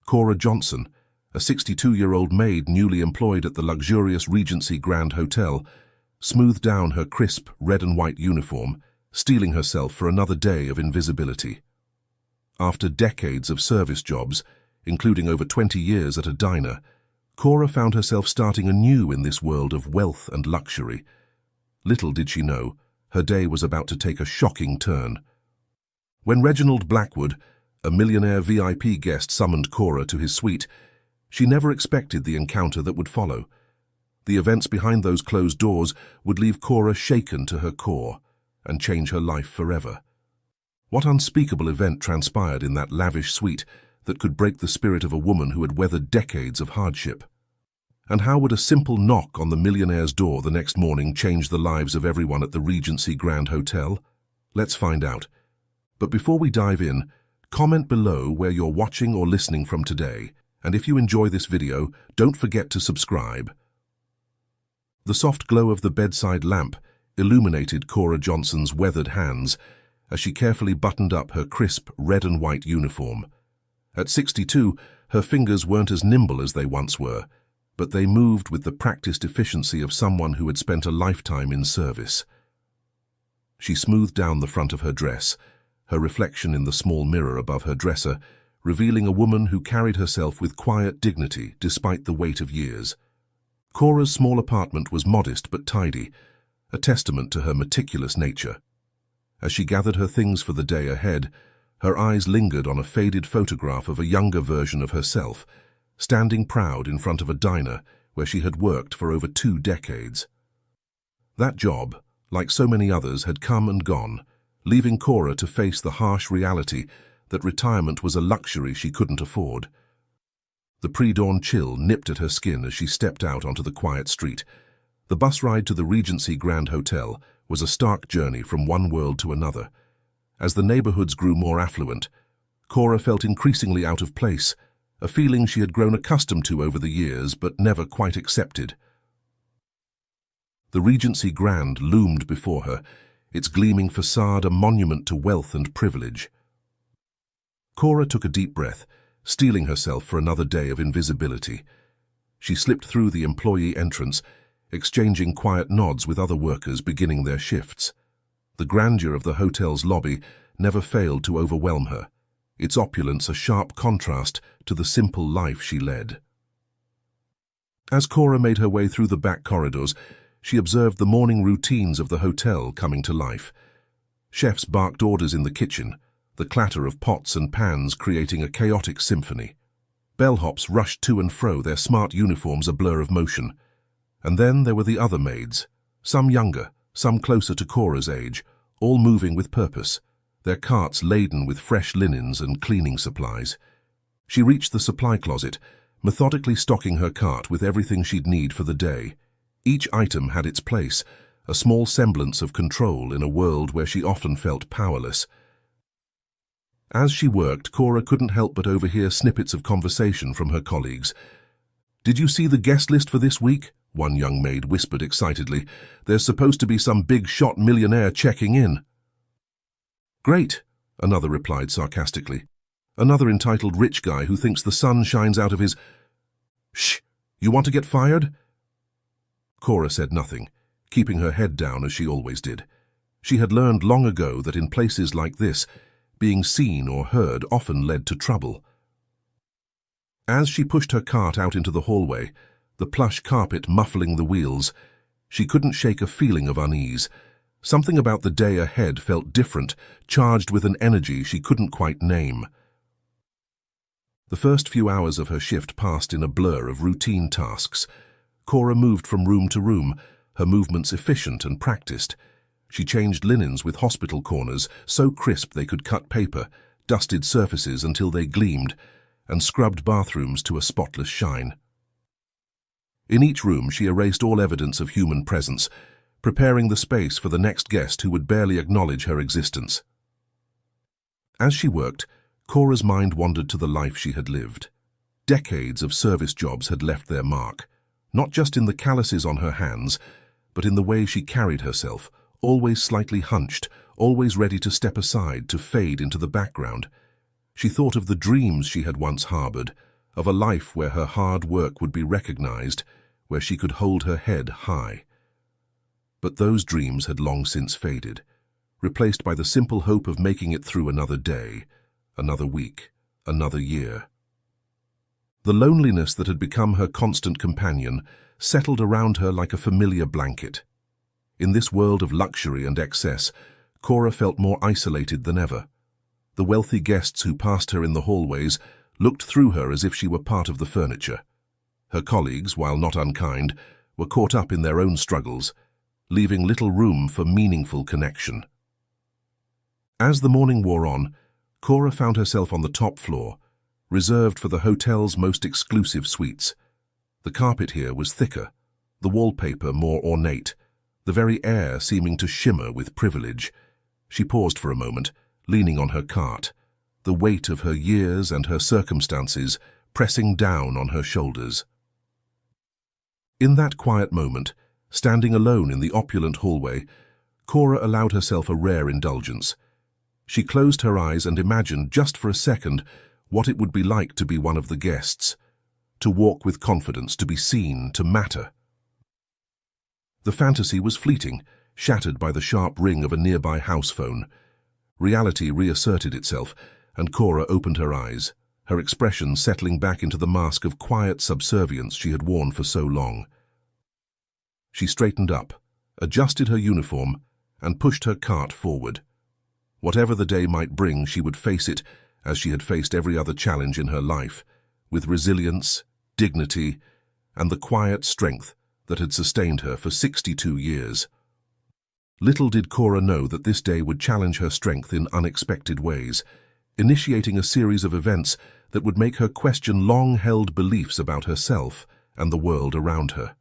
Cora Johnson, a 62-year-old maid newly employed at the luxurious Regency Grand Hotel, smoothed down her crisp red and white uniform, steeling herself for another day of invisibility. After decades of service jobs, including over 20 years at a diner, Cora found herself starting anew in this world of wealth and luxury. Little did she know, her day was about to take a shocking turn. When Reginald Blackwood, a Millionaire VIP guest, summoned Cora to his suite, she never expected the encounter that would follow. The events behind those closed doors would leave Cora shaken to her core and change her life forever. What unspeakable event transpired in that lavish suite that could break the spirit of a woman who had weathered decades of hardship? And how would a simple knock on the millionaire's door the next morning change the lives of everyone at the Regency Grand Hotel? Let's find out. But before we dive in, comment below where you're watching or listening from today, and if you enjoy this video, don't forget to subscribe. The soft glow of the bedside lamp illuminated Cora Johnson's weathered hands as she carefully buttoned up her crisp red and white uniform. At 62, her fingers weren't as nimble as they once were, but they moved with the practiced efficiency of someone who had spent a lifetime in service. She smoothed down the front of her dress, her reflection in the small mirror above her dresser, revealing a woman who carried herself with quiet dignity despite the weight of years. Cora's small apartment was modest but tidy, a testament to her meticulous nature. As she gathered her things for the day ahead, her eyes lingered on a faded photograph of a younger version of herself, standing proud in front of a diner where she had worked for over 2 decades. That job, like so many others, had come and gone, leaving Cora to face the harsh reality that retirement was a luxury she couldn't afford. The pre-dawn chill nipped at her skin as she stepped out onto the quiet street. The bus ride to the Regency Grand Hotel was a stark journey from one world to another. As the neighborhoods grew more affluent, Cora felt increasingly out of place, a feeling she had grown accustomed to over the years but never quite accepted. The Regency Grand loomed before her, its gleaming facade a monument to wealth and privilege. Cora took a deep breath, steeling herself for another day of invisibility. She slipped through the employee entrance, exchanging quiet nods with other workers beginning their shifts. The grandeur of the hotel's lobby never failed to overwhelm her, its opulence a sharp contrast to the simple life she led. As Cora made her way through the back corridors, she observed the morning routines of the hotel coming to life. Chefs barked orders in the kitchen, the clatter of pots and pans creating a chaotic symphony. Bellhops rushed to and fro, their smart uniforms a blur of motion. And then there were the other maids, some younger, some closer to Cora's age, all moving with purpose, their carts laden with fresh linens and cleaning supplies. She reached the supply closet, methodically stocking her cart with everything she'd need for the day. Each item had its place, a small semblance of control in a world where she often felt powerless. As she worked, Cora couldn't help but overhear snippets of conversation from her colleagues. "Did you see the guest list for this week?" one young maid whispered excitedly. "There's supposed to be some big-shot millionaire checking in." "Great," another replied sarcastically. "Another entitled rich guy who thinks the sun shines out of his—" "Shh! You want to get fired?" Cora said nothing, keeping her head down as she always did. She had learned long ago that in places like this, being seen or heard often led to trouble. As she pushed her cart out into the hallway, the plush carpet muffling the wheels, she couldn't shake a feeling of unease. Something about the day ahead felt different, charged with an energy she couldn't quite name. The first few hours of her shift passed in a blur of routine tasks. Cora moved from room to room, her movements efficient and practiced. She changed linens with hospital corners, so crisp they could cut paper, dusted surfaces until they gleamed, and scrubbed bathrooms to a spotless shine. In each room she erased all evidence of human presence, preparing the space for the next guest who would barely acknowledge her existence. As she worked, Cora's mind wandered to the life she had lived. Decades of service jobs had left their mark, not just in the calluses on her hands, but in the way she carried herself, always slightly hunched, always ready to step aside, to fade into the background. She thought of the dreams she had once harbored, of a life where her hard work would be recognized, where she could hold her head high. But those dreams had long since faded, replaced by the simple hope of making it through another day, another week, another year. The loneliness that had become her constant companion settled around her like a familiar blanket. In this world of luxury and excess, Cora felt more isolated than ever. The wealthy guests who passed her in the hallways looked through her as if she were part of the furniture. Her colleagues, while not unkind, were caught up in their own struggles, leaving little room for meaningful connection. As the morning wore on, Cora found herself on the top floor, reserved for the hotel's most exclusive suites. The carpet here was thicker, the wallpaper more ornate, the very air seeming to shimmer with privilege. She paused for a moment, leaning on her cart, the weight of her years and her circumstances pressing down on her shoulders. In that quiet moment, standing alone in the opulent hallway, Cora allowed herself a rare indulgence. She closed her eyes and imagined just for a second what it would be like to be one of the guests, to walk with confidence, to be seen, to matter. The fantasy was fleeting, shattered by the sharp ring of a nearby house phone. Reality reasserted itself, and Cora opened her eyes, her expression settling back into the mask of quiet subservience she had worn for so long. She straightened up, adjusted her uniform, and pushed her cart forward. Whatever the day might bring, she would face it, as she had faced every other challenge in her life, with resilience, dignity, and the quiet strength that had sustained her for 62 years. Little did Cora know that this day would challenge her strength in unexpected ways, initiating a series of events that would make her question long-held beliefs about herself and the world around her.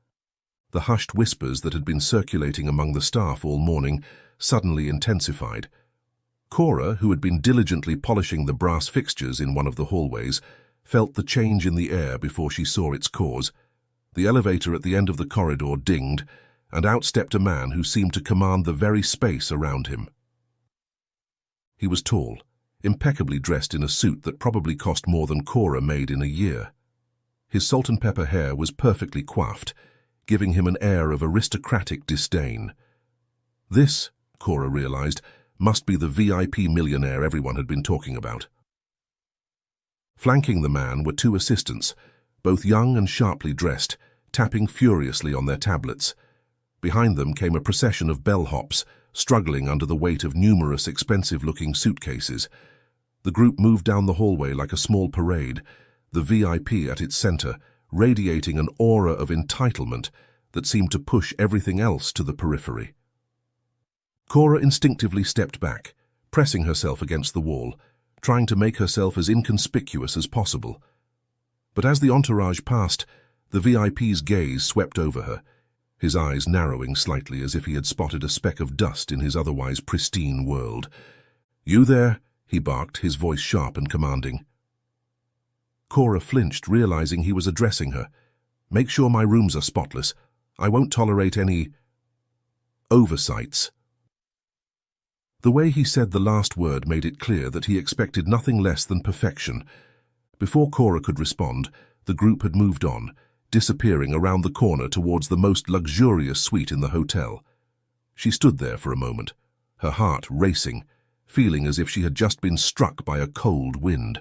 The hushed whispers that had been circulating among the staff all morning suddenly intensified. Cora, who had been diligently polishing the brass fixtures in one of the hallways, felt the change in the air before she saw its cause. The elevator at the end of the corridor dinged, and out stepped a man who seemed to command the very space around him. He was tall, impeccably dressed in a suit that probably cost more than Cora made in a year. His salt-and-pepper hair was perfectly coiffed, giving him an air of aristocratic disdain. This, Cora realized, must be the VIP millionaire everyone had been talking about. Flanking the man were two assistants, both young and sharply dressed, tapping furiously on their tablets. Behind them came a procession of bellhops, struggling under the weight of numerous expensive-looking suitcases. The group moved down the hallway like a small parade, the VIP at its center, radiating an aura of entitlement that seemed to push everything else to the periphery. Cora instinctively stepped back, pressing herself against the wall, trying to make herself as inconspicuous as possible. But as the entourage passed, the VIP's gaze swept over her, his eyes narrowing slightly as if he had spotted a speck of dust in his otherwise pristine world. "You there?" he barked, his voice sharp and commanding. Cora flinched, realizing he was addressing her. "Make sure my rooms are spotless. I won't tolerate any oversights." The way he said the last word made it clear that he expected nothing less than perfection. Before Cora could respond, the group had moved on, disappearing around the corner towards the most luxurious suite in the hotel. She stood there for a moment, her heart racing, feeling as if she had just been struck by a cold wind.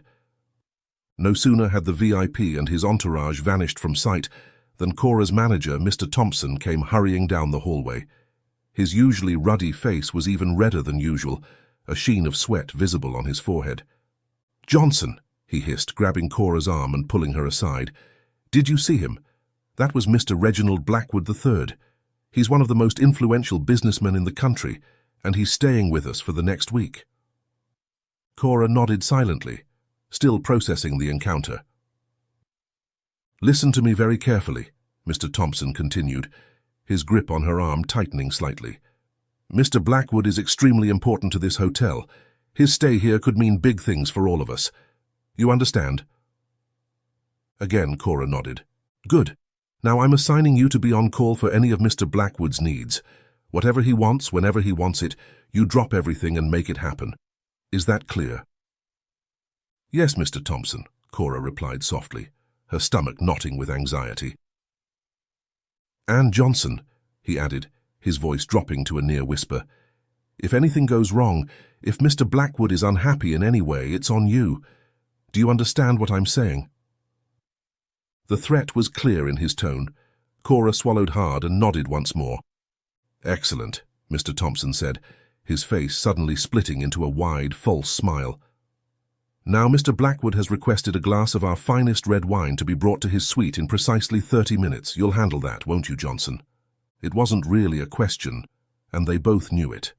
No sooner had the VIP and his entourage vanished from sight than Cora's manager, Mr. Thompson, came hurrying down the hallway. His usually ruddy face was even redder than usual, a sheen of sweat visible on his forehead. "Johnson," he hissed, grabbing Cora's arm and pulling her aside. "Did you see him? That was Mr. Reginald Blackwood III. He's one of the most influential businessmen in the country, and he's staying with us for the next week." Cora nodded silently, still processing the encounter. "Listen to me very carefully," Mr. Thompson continued, his grip on her arm tightening slightly. "Mr. Blackwood is extremely important to this hotel. His stay here could mean big things for all of us. You understand?" Again, Cora nodded. "Good. Now I'm assigning you to be on call for any of Mr. Blackwood's needs. Whatever he wants, whenever he wants it, you drop everything and make it happen. Is that clear?" "Yes, Mr. Thompson," Cora replied softly. her stomach knotting with anxiety. "Anne Johnson," he added, his voice dropping to a near whisper, "if anything goes wrong, if Mr. Blackwood is unhappy in any way, it's on you. Do you understand what I'm saying?" The threat was clear in his tone. Cora swallowed hard and nodded once more. "Excellent," Mr. Thompson said, his face suddenly splitting into a wide, false smile. "Now Mr. Blackwood has requested a glass of our finest red wine to be brought to his suite in precisely 30 minutes. You'll handle that, won't you, Johnson?" It wasn't really a question, and they both knew it.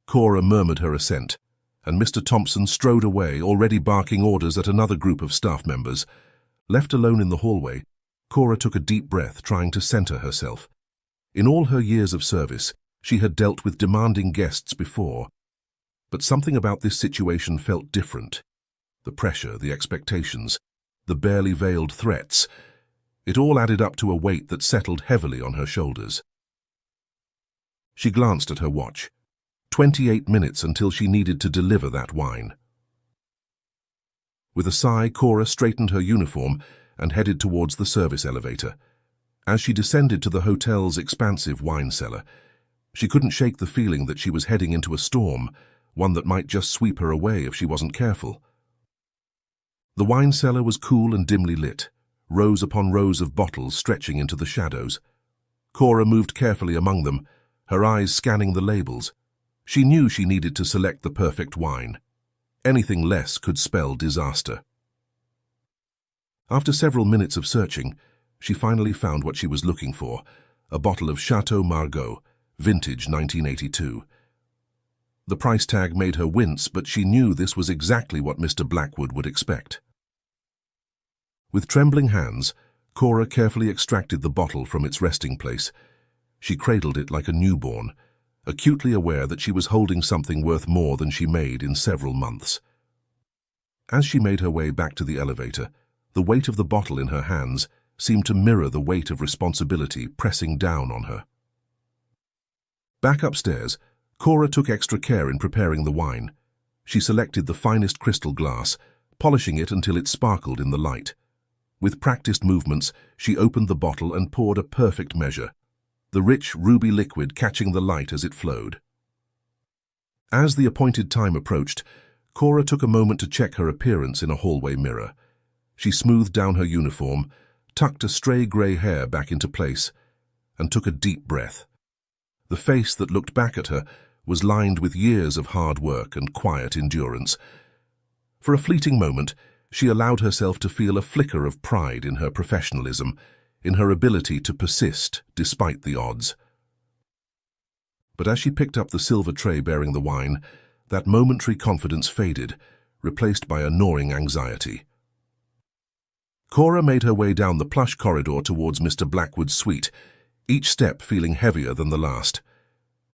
Cora murmured her assent, and Mr. Thompson strode away, already barking orders at another group of staff members. Left alone in the hallway, Cora took a deep breath, trying to center herself. In all her years of service, she had dealt with demanding guests before, but something about this situation felt different. The pressure, the expectations, the barely veiled threats, it all added up to a weight that settled heavily on her shoulders. She glanced at her watch. 28 minutes until she needed to deliver that wine. With a sigh, Cora straightened her uniform and headed towards the service elevator. As she descended to the hotel's expansive wine cellar, she couldn't shake the feeling that she was heading into a storm, one that might just sweep her away if she wasn't careful. The wine cellar was cool and dimly lit, rows upon rows of bottles stretching into the shadows. Cora moved carefully among them, her eyes scanning the labels. She knew she needed to select the perfect wine. Anything less could spell disaster. After several minutes of searching, she finally found what she was looking for, a bottle of Chateau Margaux, vintage 1982. The price tag made her wince, but she knew this was exactly what Mr. Blackwood would expect. With trembling hands, Cora carefully extracted the bottle from its resting place. She cradled it like a newborn, acutely aware that she was holding something worth more than she made in several months. As she made her way back to the elevator, the weight of the bottle in her hands seemed to mirror the weight of responsibility pressing down on her. Back upstairs, Cora took extra care in preparing the wine. She selected the finest crystal glass, polishing it until it sparkled in the light. With practiced movements, she opened the bottle and poured a perfect measure, the rich ruby liquid catching the light as it flowed. As the appointed time approached, Cora took a moment to check her appearance in a hallway mirror. She smoothed down her uniform, tucked a stray grey hair back into place, and took a deep breath. The face that looked back at her was lined with years of hard work and quiet endurance. For a fleeting moment, she allowed herself to feel a flicker of pride in her professionalism, in her ability to persist despite the odds. But as she picked up the silver tray bearing the wine, that momentary confidence faded, replaced by a gnawing anxiety. Cora made her way down the plush corridor towards Mr. Blackwood's suite, each step feeling heavier than the last.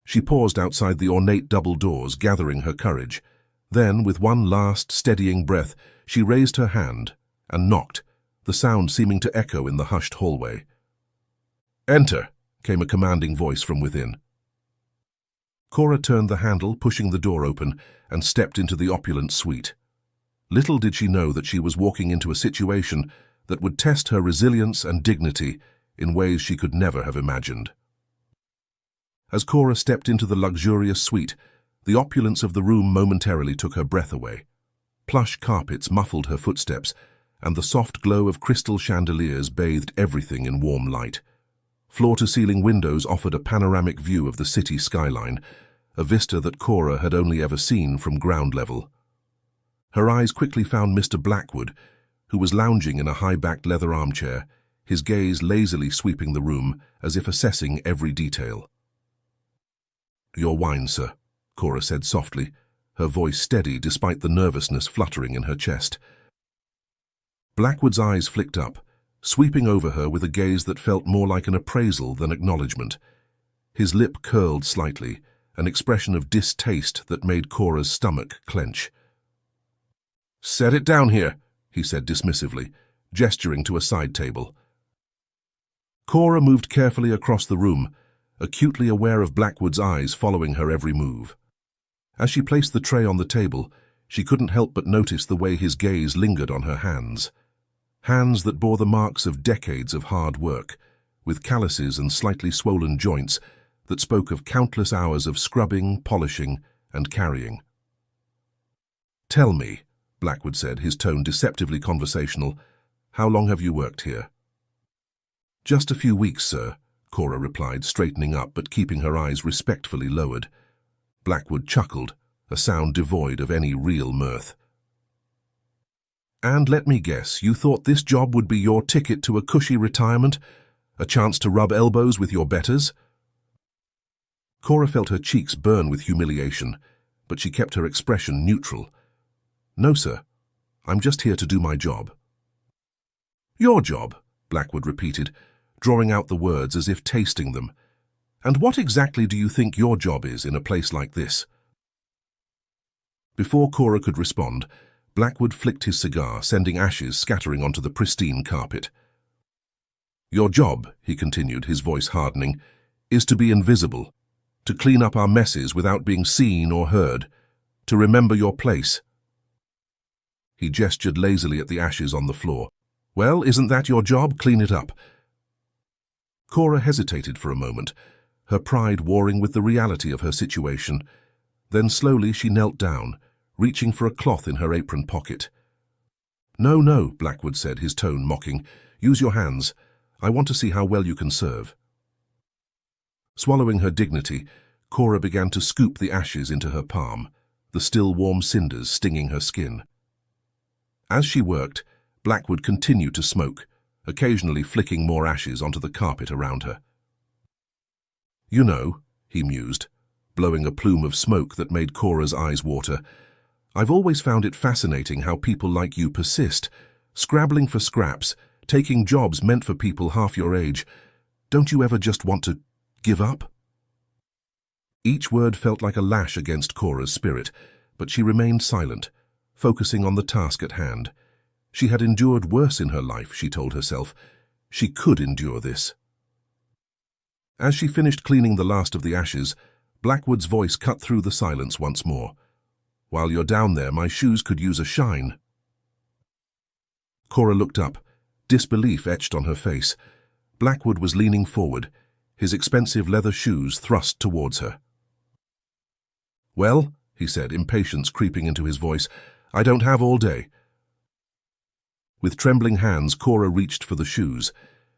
She paused outside the ornate double doors, gathering her courage. Then, with one last, steadying breath, she raised her hand and knocked, the sound seeming to echo in the hushed hallway. "Enter," came a commanding voice from within. Cora turned the handle, pushing the door open, and stepped into the opulent suite. Little did she know that she was walking into a situation that would test her resilience and dignity in ways she could never have imagined. As Cora stepped into the luxurious suite, the opulence of the room momentarily took her breath away. Plush carpets muffled her footsteps, and the soft glow of crystal chandeliers bathed everything in warm light. Floor-to-ceiling windows offered a panoramic view of the city skyline, a vista that Cora had only ever seen from ground level. Her eyes quickly found Mr. Blackwood, who was lounging in a high-backed leather armchair, his gaze lazily sweeping the room as if assessing every detail. "Your wine, sir," Cora said softly, her voice steady despite the nervousness fluttering in her chest. Blackwood's eyes flicked up, sweeping over her with a gaze that felt more like an appraisal than acknowledgement. His lip curled slightly, an expression of distaste that made Cora's stomach clench. "Set it down here," he said dismissively, gesturing to a side table. Cora moved carefully across the room, acutely aware of Blackwood's eyes following her every move. As she placed the tray on the table, she couldn't help but notice the way his gaze lingered on her hands. Hands that bore the marks of decades of hard work, with calluses and slightly swollen joints that spoke of countless hours of scrubbing, polishing, and carrying. "Tell me," Blackwood said, his tone deceptively conversational, "how long have you worked here?" "Just a few weeks, sir," Cora replied, straightening up but keeping her eyes respectfully lowered. Blackwood chuckled, a sound devoid of any real mirth. "And let me guess, you thought this job would be your ticket to a cushy retirement? A chance to rub elbows with your betters?" Cora felt her cheeks burn with humiliation, but she kept her expression neutral. "No, sir. I'm just here to do my job." "Your job," Blackwood repeated, drawing out the words as if tasting them. "And what exactly do you think your job is in a place like this?" Before Cora could respond, Blackwood flicked his cigar, sending ashes scattering onto the pristine carpet. "Your job," he continued, his voice hardening, "is to be invisible, to clean up our messes without being seen or heard, to remember your place." He gestured lazily at the ashes on the floor. "Well, isn't that your job? Clean it up." Cora hesitated for a moment, her pride warring with the reality of her situation. Then slowly she knelt down, reaching for a cloth in her apron pocket. "No, no," Blackwood said, his tone mocking. "Use your hands. I want to see how well you can serve." Swallowing her dignity, Cora began to scoop the ashes into her palm, the still warm cinders stinging her skin. As she worked, Blackwood continued to smoke, occasionally flicking more ashes onto the carpet around her. "You know," he mused, blowing a plume of smoke that made Cora's eyes water, "I've always found it fascinating how people like you persist, scrabbling for scraps, taking jobs meant for people half your age. Don't you ever just want to give up?" Each word felt like a lash against Cora's spirit, but she remained silent, focusing on the task at hand. She had endured worse in her life, she told herself. She could endure this. As she finished cleaning the last of the ashes, Blackwood's voice cut through the silence once more. "While you're down there, my shoes could use a shine." Cora looked up, disbelief etched on her face. Blackwood was leaning forward, his expensive leather shoes thrust towards her. "Well," he said, impatience creeping into his voice, "I don't have all day." With trembling hands, Cora reached for the shoes.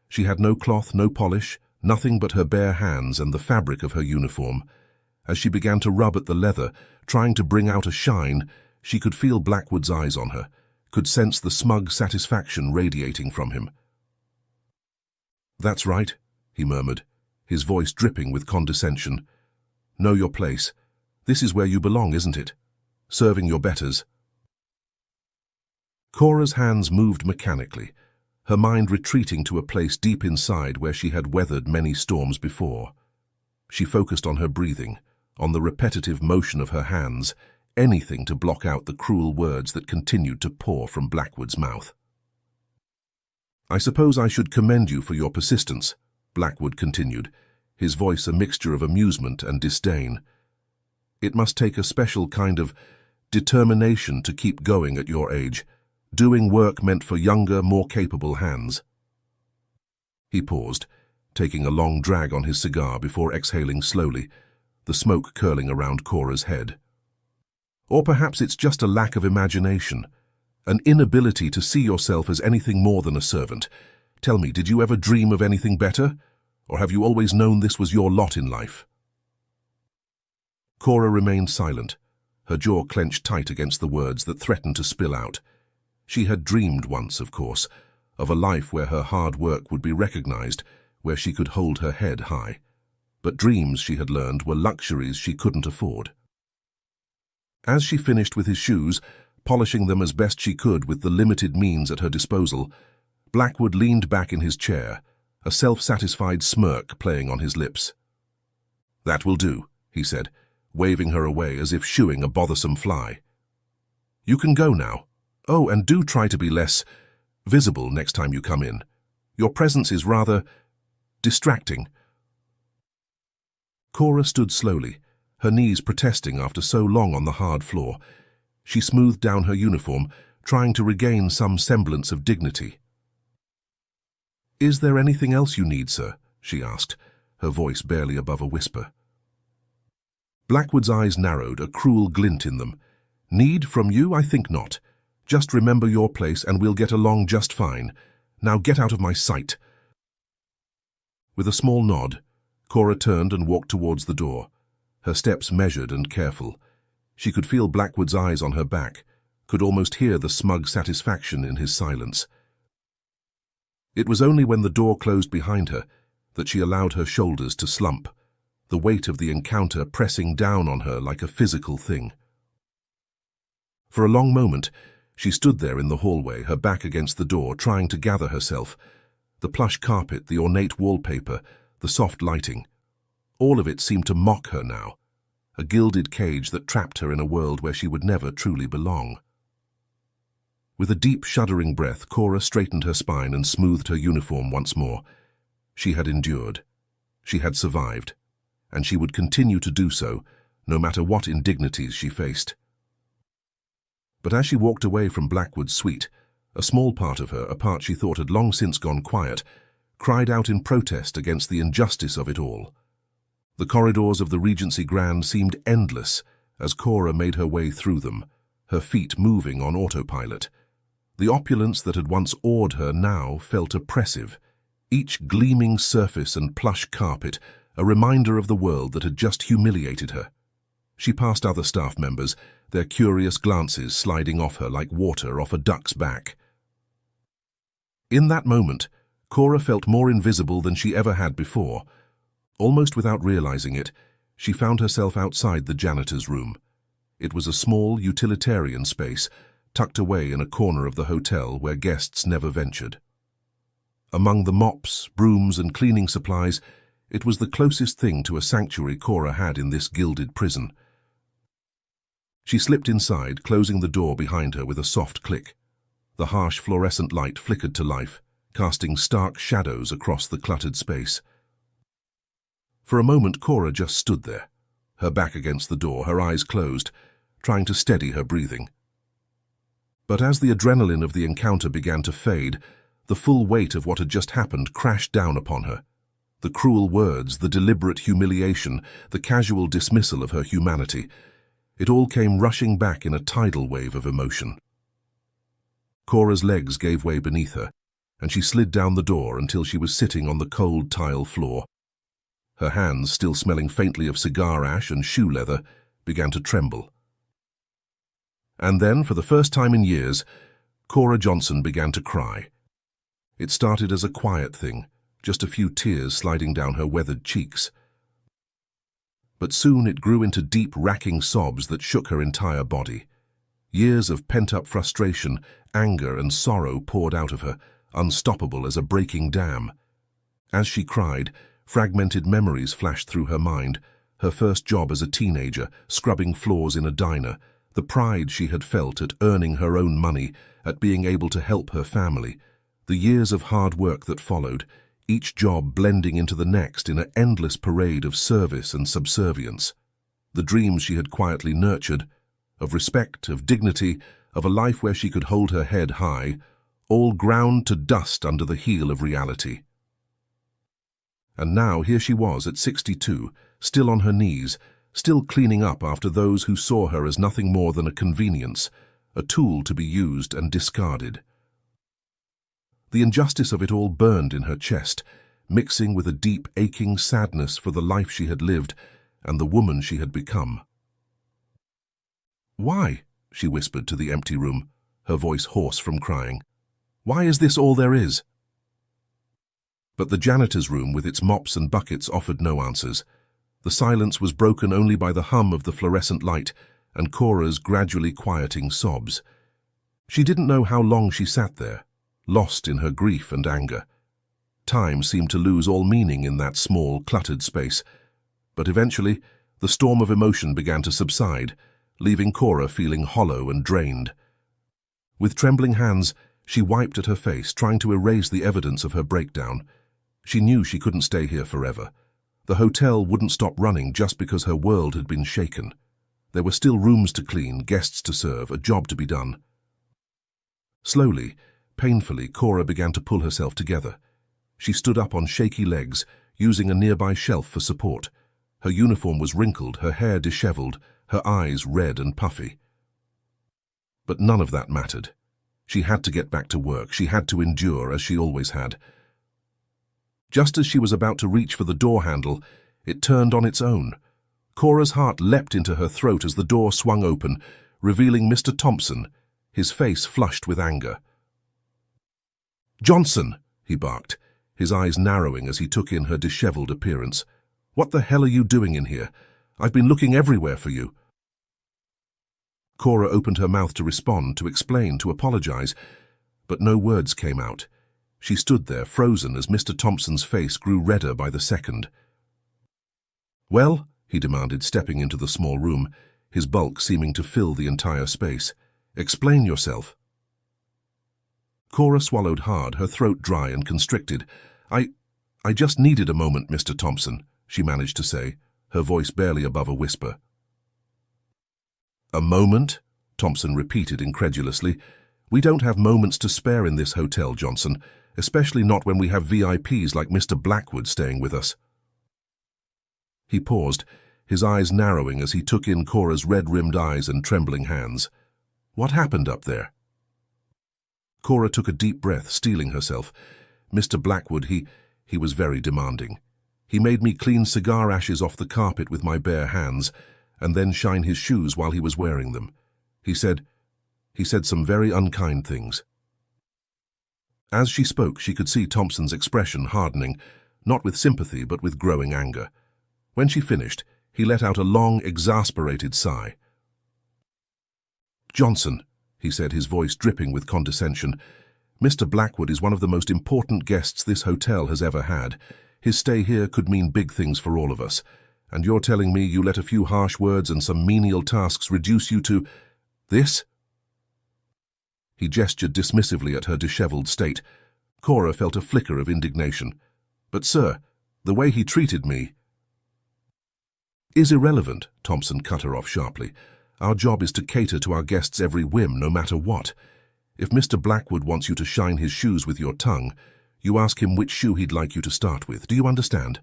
She had no cloth, no polish, nothing but her bare hands and the fabric of her uniform. As she began to rub at the leather, trying to bring out a shine, she could feel Blackwood's eyes on her, could sense the smug satisfaction radiating from him. "That's right," he murmured, his voice dripping with condescension. "Know your place. This is where you belong, isn't it? Serving your betters." Cora's hands moved mechanically, her mind retreating to a place deep inside where she had weathered many storms before. She focused on her breathing, on the repetitive motion of her hands, anything to block out the cruel words that continued to pour from Blackwood's mouth. "I suppose I should commend you for your persistence," Blackwood continued, his voice a mixture of amusement and disdain. "It must take a special kind of determination to keep going at your age, doing work meant for younger, more capable hands." He paused, taking a long drag on his cigar before exhaling slowly, the smoke curling around Cora's head. "Or perhaps it's just a lack of imagination, an inability to see yourself as anything more than a servant. Tell me, did you ever dream of anything better? Or have you always known this was your lot in life?" Cora remained silent, her jaw clenched tight against the words that threatened to spill out. She had dreamed once, of course, of a life where her hard work would be recognized, where she could hold her head high. But dreams, she had learned, were luxuries she couldn't afford. As she finished with his shoes, polishing them as best she could with the limited means at her disposal, Blackwood leaned back in his chair, a self-satisfied smirk playing on his lips. "That will do," he said, waving her away as if shooing a bothersome fly. "You can go now. Oh, and do try to be less visible next time you come in. Your presence is rather distracting." Cora stood slowly, her knees protesting after so long on the hard floor. She smoothed down her uniform, trying to regain some semblance of dignity. "Is there anything else you need, sir?" she asked, her voice barely above a whisper. Blackwood's eyes narrowed, a cruel glint in them. "Need from you? I think not. Just remember your place and we'll get along just fine. Now get out of my sight." With a small nod, Cora turned and walked towards the door, her steps measured and careful. She could feel Blackwood's eyes on her back, could almost hear the smug satisfaction in his silence. It was only when the door closed behind her that she allowed her shoulders to slump, the weight of the encounter pressing down on her like a physical thing. For a long moment, she stood there in the hallway, her back against the door, trying to gather herself. The plush carpet, the ornate wallpaper, the soft lighting, all of it seemed to mock her now, a gilded cage that trapped her in a world where she would never truly belong. With a deep, shuddering breath, Cora straightened her spine and smoothed her uniform once more. She had endured. She had survived. And she would continue to do so, no matter what indignities she faced. But as she walked away from Blackwood's suite, a small part of her, a part she thought had long since gone quiet, cried out in protest against the injustice of it all. The corridors of the Regency Grand seemed endless as Cora made her way through them, her feet moving on autopilot. The opulence that had once awed her now felt oppressive, each gleaming surface and plush carpet a reminder of the world that had just humiliated her. She passed other staff members, their curious glances sliding off her like water off a duck's back. In that moment, Cora felt more invisible than she ever had before. Almost without realizing it, she found herself outside the janitor's room. It was a small, utilitarian space, tucked away in a corner of the hotel where guests never ventured. Among the mops, brooms, and cleaning supplies, it was the closest thing to a sanctuary Cora had in this gilded prison. She slipped inside, closing the door behind her with a soft click. The harsh fluorescent light flickered to life, casting stark shadows across the cluttered space. For a moment, Cora just stood there, her back against the door, her eyes closed, trying to steady her breathing. But as the adrenaline of the encounter began to fade, the full weight of what had just happened crashed down upon her. The cruel words, the deliberate humiliation, the casual dismissal of her humanity, it all came rushing back in a tidal wave of emotion. Cora's legs gave way beneath her, and she slid down the door until she was sitting on the cold tile floor. Her hands, still smelling faintly of cigar ash and shoe leather, began to tremble. And then, for the first time in years, Cora Johnson began to cry. It started as a quiet thing, just a few tears sliding down her weathered cheeks. But soon it grew into deep, racking sobs that shook her entire body. Years of pent-up frustration, anger, and sorrow poured out of her, unstoppable as a breaking dam. As she cried, fragmented memories flashed through her mind, her first job as a teenager, scrubbing floors in a diner, the pride she had felt at earning her own money, at being able to help her family, the years of hard work that followed, each job blending into the next in an endless parade of service and subservience. The dreams she had quietly nurtured, of respect, of dignity, of a life where she could hold her head high, all ground to dust under the heel of reality. And now here she was at 62, still on her knees, still cleaning up after those who saw her as nothing more than a convenience, a tool to be used and discarded. The injustice of it all burned in her chest, mixing with a deep, aching sadness for the life she had lived and the woman she had become. "Why?" she whispered to the empty room, her voice hoarse from crying. "Why is this all there is?" But the janitor's room with its mops and buckets offered no answers. The silence was broken only by the hum of the fluorescent light and Cora's gradually quieting sobs. She didn't know how long she sat there, lost in her grief and anger. Time seemed to lose all meaning in that small, cluttered space. But eventually, the storm of emotion began to subside, leaving Cora feeling hollow and drained. With trembling hands, she wiped at her face, trying to erase the evidence of her breakdown. She knew she couldn't stay here forever. The hotel wouldn't stop running just because her world had been shaken. There were still rooms to clean, guests to serve, a job to be done. Slowly, painfully, Cora began to pull herself together. She stood up on shaky legs, using a nearby shelf for support. Her uniform was wrinkled, her hair disheveled, her eyes red and puffy. But none of that mattered. She had to get back to work. She had to endure, as she always had. Just as she was about to reach for the door handle, it turned on its own. Cora's heart leapt into her throat as the door swung open, revealing Mr. Thompson, his face flushed with anger. "Johnson!" he barked, his eyes narrowing as he took in her disheveled appearance. "What the hell are you doing in here? I've been looking everywhere for you." Cora opened her mouth to respond, to explain, to apologize, but no words came out. She stood there, frozen, as Mr. Thompson's face grew redder by the second. "Well?" he demanded, stepping into the small room, his bulk seeming to fill the entire space. "Explain yourself." Cora swallowed hard, her throat dry and constricted. I just needed a moment, Mr. Thompson," she managed to say, her voice barely above a whisper. "A moment?" Thompson repeated incredulously. "We don't have moments to spare in this hotel, Johnson, especially not when we have VIPs like Mr. Blackwood staying with us." He paused, his eyes narrowing as he took in Cora's red-rimmed eyes and trembling hands. "What happened up there?" Cora took a deep breath, steeling herself. "Mr. Blackwood, he was very demanding. He made me clean cigar ashes off the carpet with my bare hands, and then shine his shoes while he was wearing them. He said some very unkind things." As she spoke, she could see Thompson's expression hardening, not with sympathy but with growing anger. When she finished, he let out a long, exasperated sigh. "Johnson," he said, his voice dripping with condescension, "Mr. Blackwood is one of the most important guests this hotel has ever had. His stay here could mean big things for all of us. And you're telling me you let a few harsh words and some menial tasks reduce you to this?" He gestured dismissively at her disheveled state. Cora felt a flicker of indignation. "But sir, the way he treated me—" "Is irrelevant," Thompson cut her off sharply. "Our job is to cater to our guests' every whim, no matter what. If Mr. Blackwood wants you to shine his shoes with your tongue, you ask him which shoe he'd like you to start with. Do you understand?"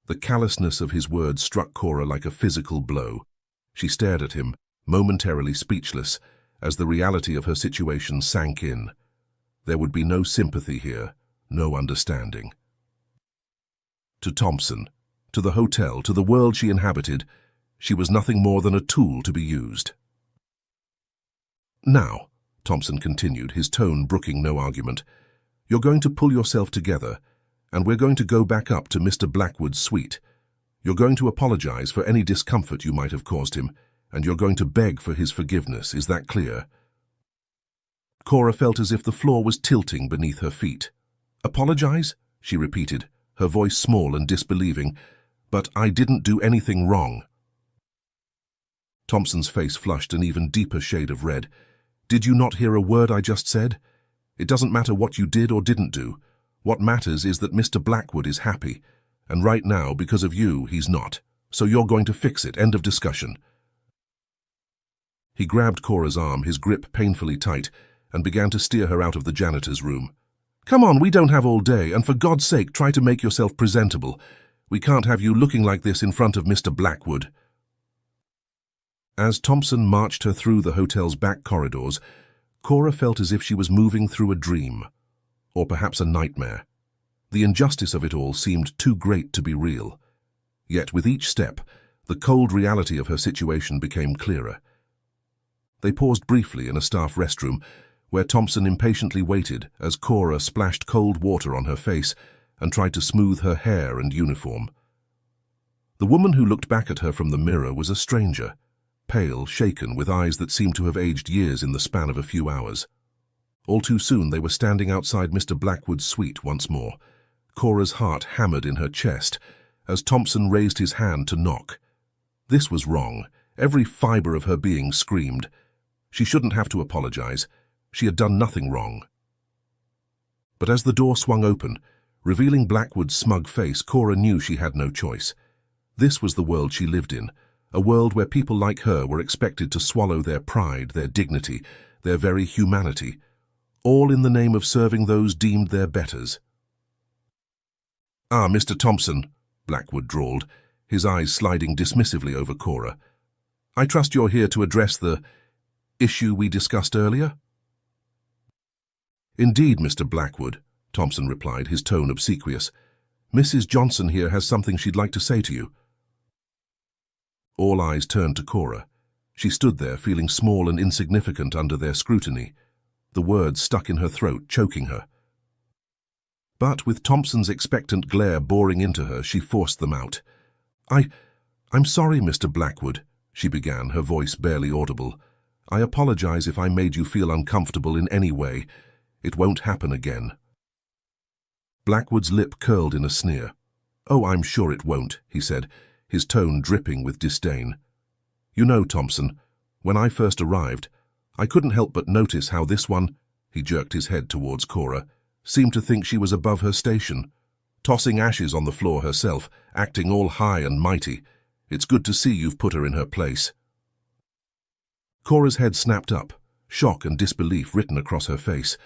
The callousness of his words struck Cora like a physical blow. She stared at him, momentarily speechless, as the reality of her situation sank in. There would be no sympathy here, no understanding. To Thompson, to the hotel, to the world she inhabited, she was nothing more than a tool to be used. "Now," Thompson continued, his tone brooking no argument, "you're going to pull yourself together, and we're going to go back up to Mr. Blackwood's suite. You're going to apologize for any discomfort you might have caused him, and you're going to beg for his forgiveness. Is that clear?" Cora felt as if the floor was tilting beneath her feet. "Apologize?" she repeated, her voice small and disbelieving. "But I didn't do anything wrong." Thompson's face flushed an even deeper shade of red. "Did you not hear a word I just said? It doesn't matter what you did or didn't do. What matters is that Mr. Blackwood is happy, and right now, because of you, he's not. So you're going to fix it. End of discussion." He grabbed Cora's arm, his grip painfully tight, and began to steer her out of the janitor's room. "Come on, we don't have all day, and for God's sake, try to make yourself presentable. We can't have you looking like this in front of Mr. Blackwood." As Thompson marched her through the hotel's back corridors, Cora felt as if she was moving through a dream, or perhaps a nightmare. The injustice of it all seemed too great to be real. Yet with each step, the cold reality of her situation became clearer. They paused briefly in a staff restroom, where Thompson impatiently waited as Cora splashed cold water on her face and tried to smooth her hair and uniform. The woman who looked back at her from the mirror was a stranger, pale, shaken, with eyes that seemed to have aged years in the span of a few hours. All too soon they were standing outside Mr. Blackwood's suite once more. Cora's heart hammered in her chest as Thompson raised his hand to knock. This was wrong. Every fiber of her being screamed. She shouldn't have to apologize. She had done nothing wrong. But as the door swung open, revealing Blackwood's smug face, Cora knew she had no choice. This was the world she lived in, a world where people like her were expected to swallow their pride, their dignity, their very humanity, all in the name of serving those deemed their betters. "Ah, Mr. Thompson," Blackwood drawled, his eyes sliding dismissively over Cora. "I trust you're here to address the issue we discussed earlier?" "Indeed, Mr. Blackwood," Thompson replied, his tone obsequious. "Mrs. Johnson here has something she'd like to say to you." All eyes turned to Cora. She stood there, feeling small and insignificant under their scrutiny, the words stuck in her throat, choking her. But with Thompson's expectant glare boring into her, she forced them out. I'm sorry, Mr. Blackwood," she began, her voice barely audible. "I apologize if I made you feel uncomfortable in any way. It won't happen again." Blackwood's lip curled in a sneer. "Oh, I'm sure it won't," he said, his tone dripping with disdain. "You know, Thompson, when I first arrived, I couldn't help but notice how this one," he jerked his head towards Cora, "seemed to think she was above her station, tossing ashes on the floor herself, acting all high and mighty. It's good to see you've put her in her place." Cora's head snapped up, shock and disbelief written across her face.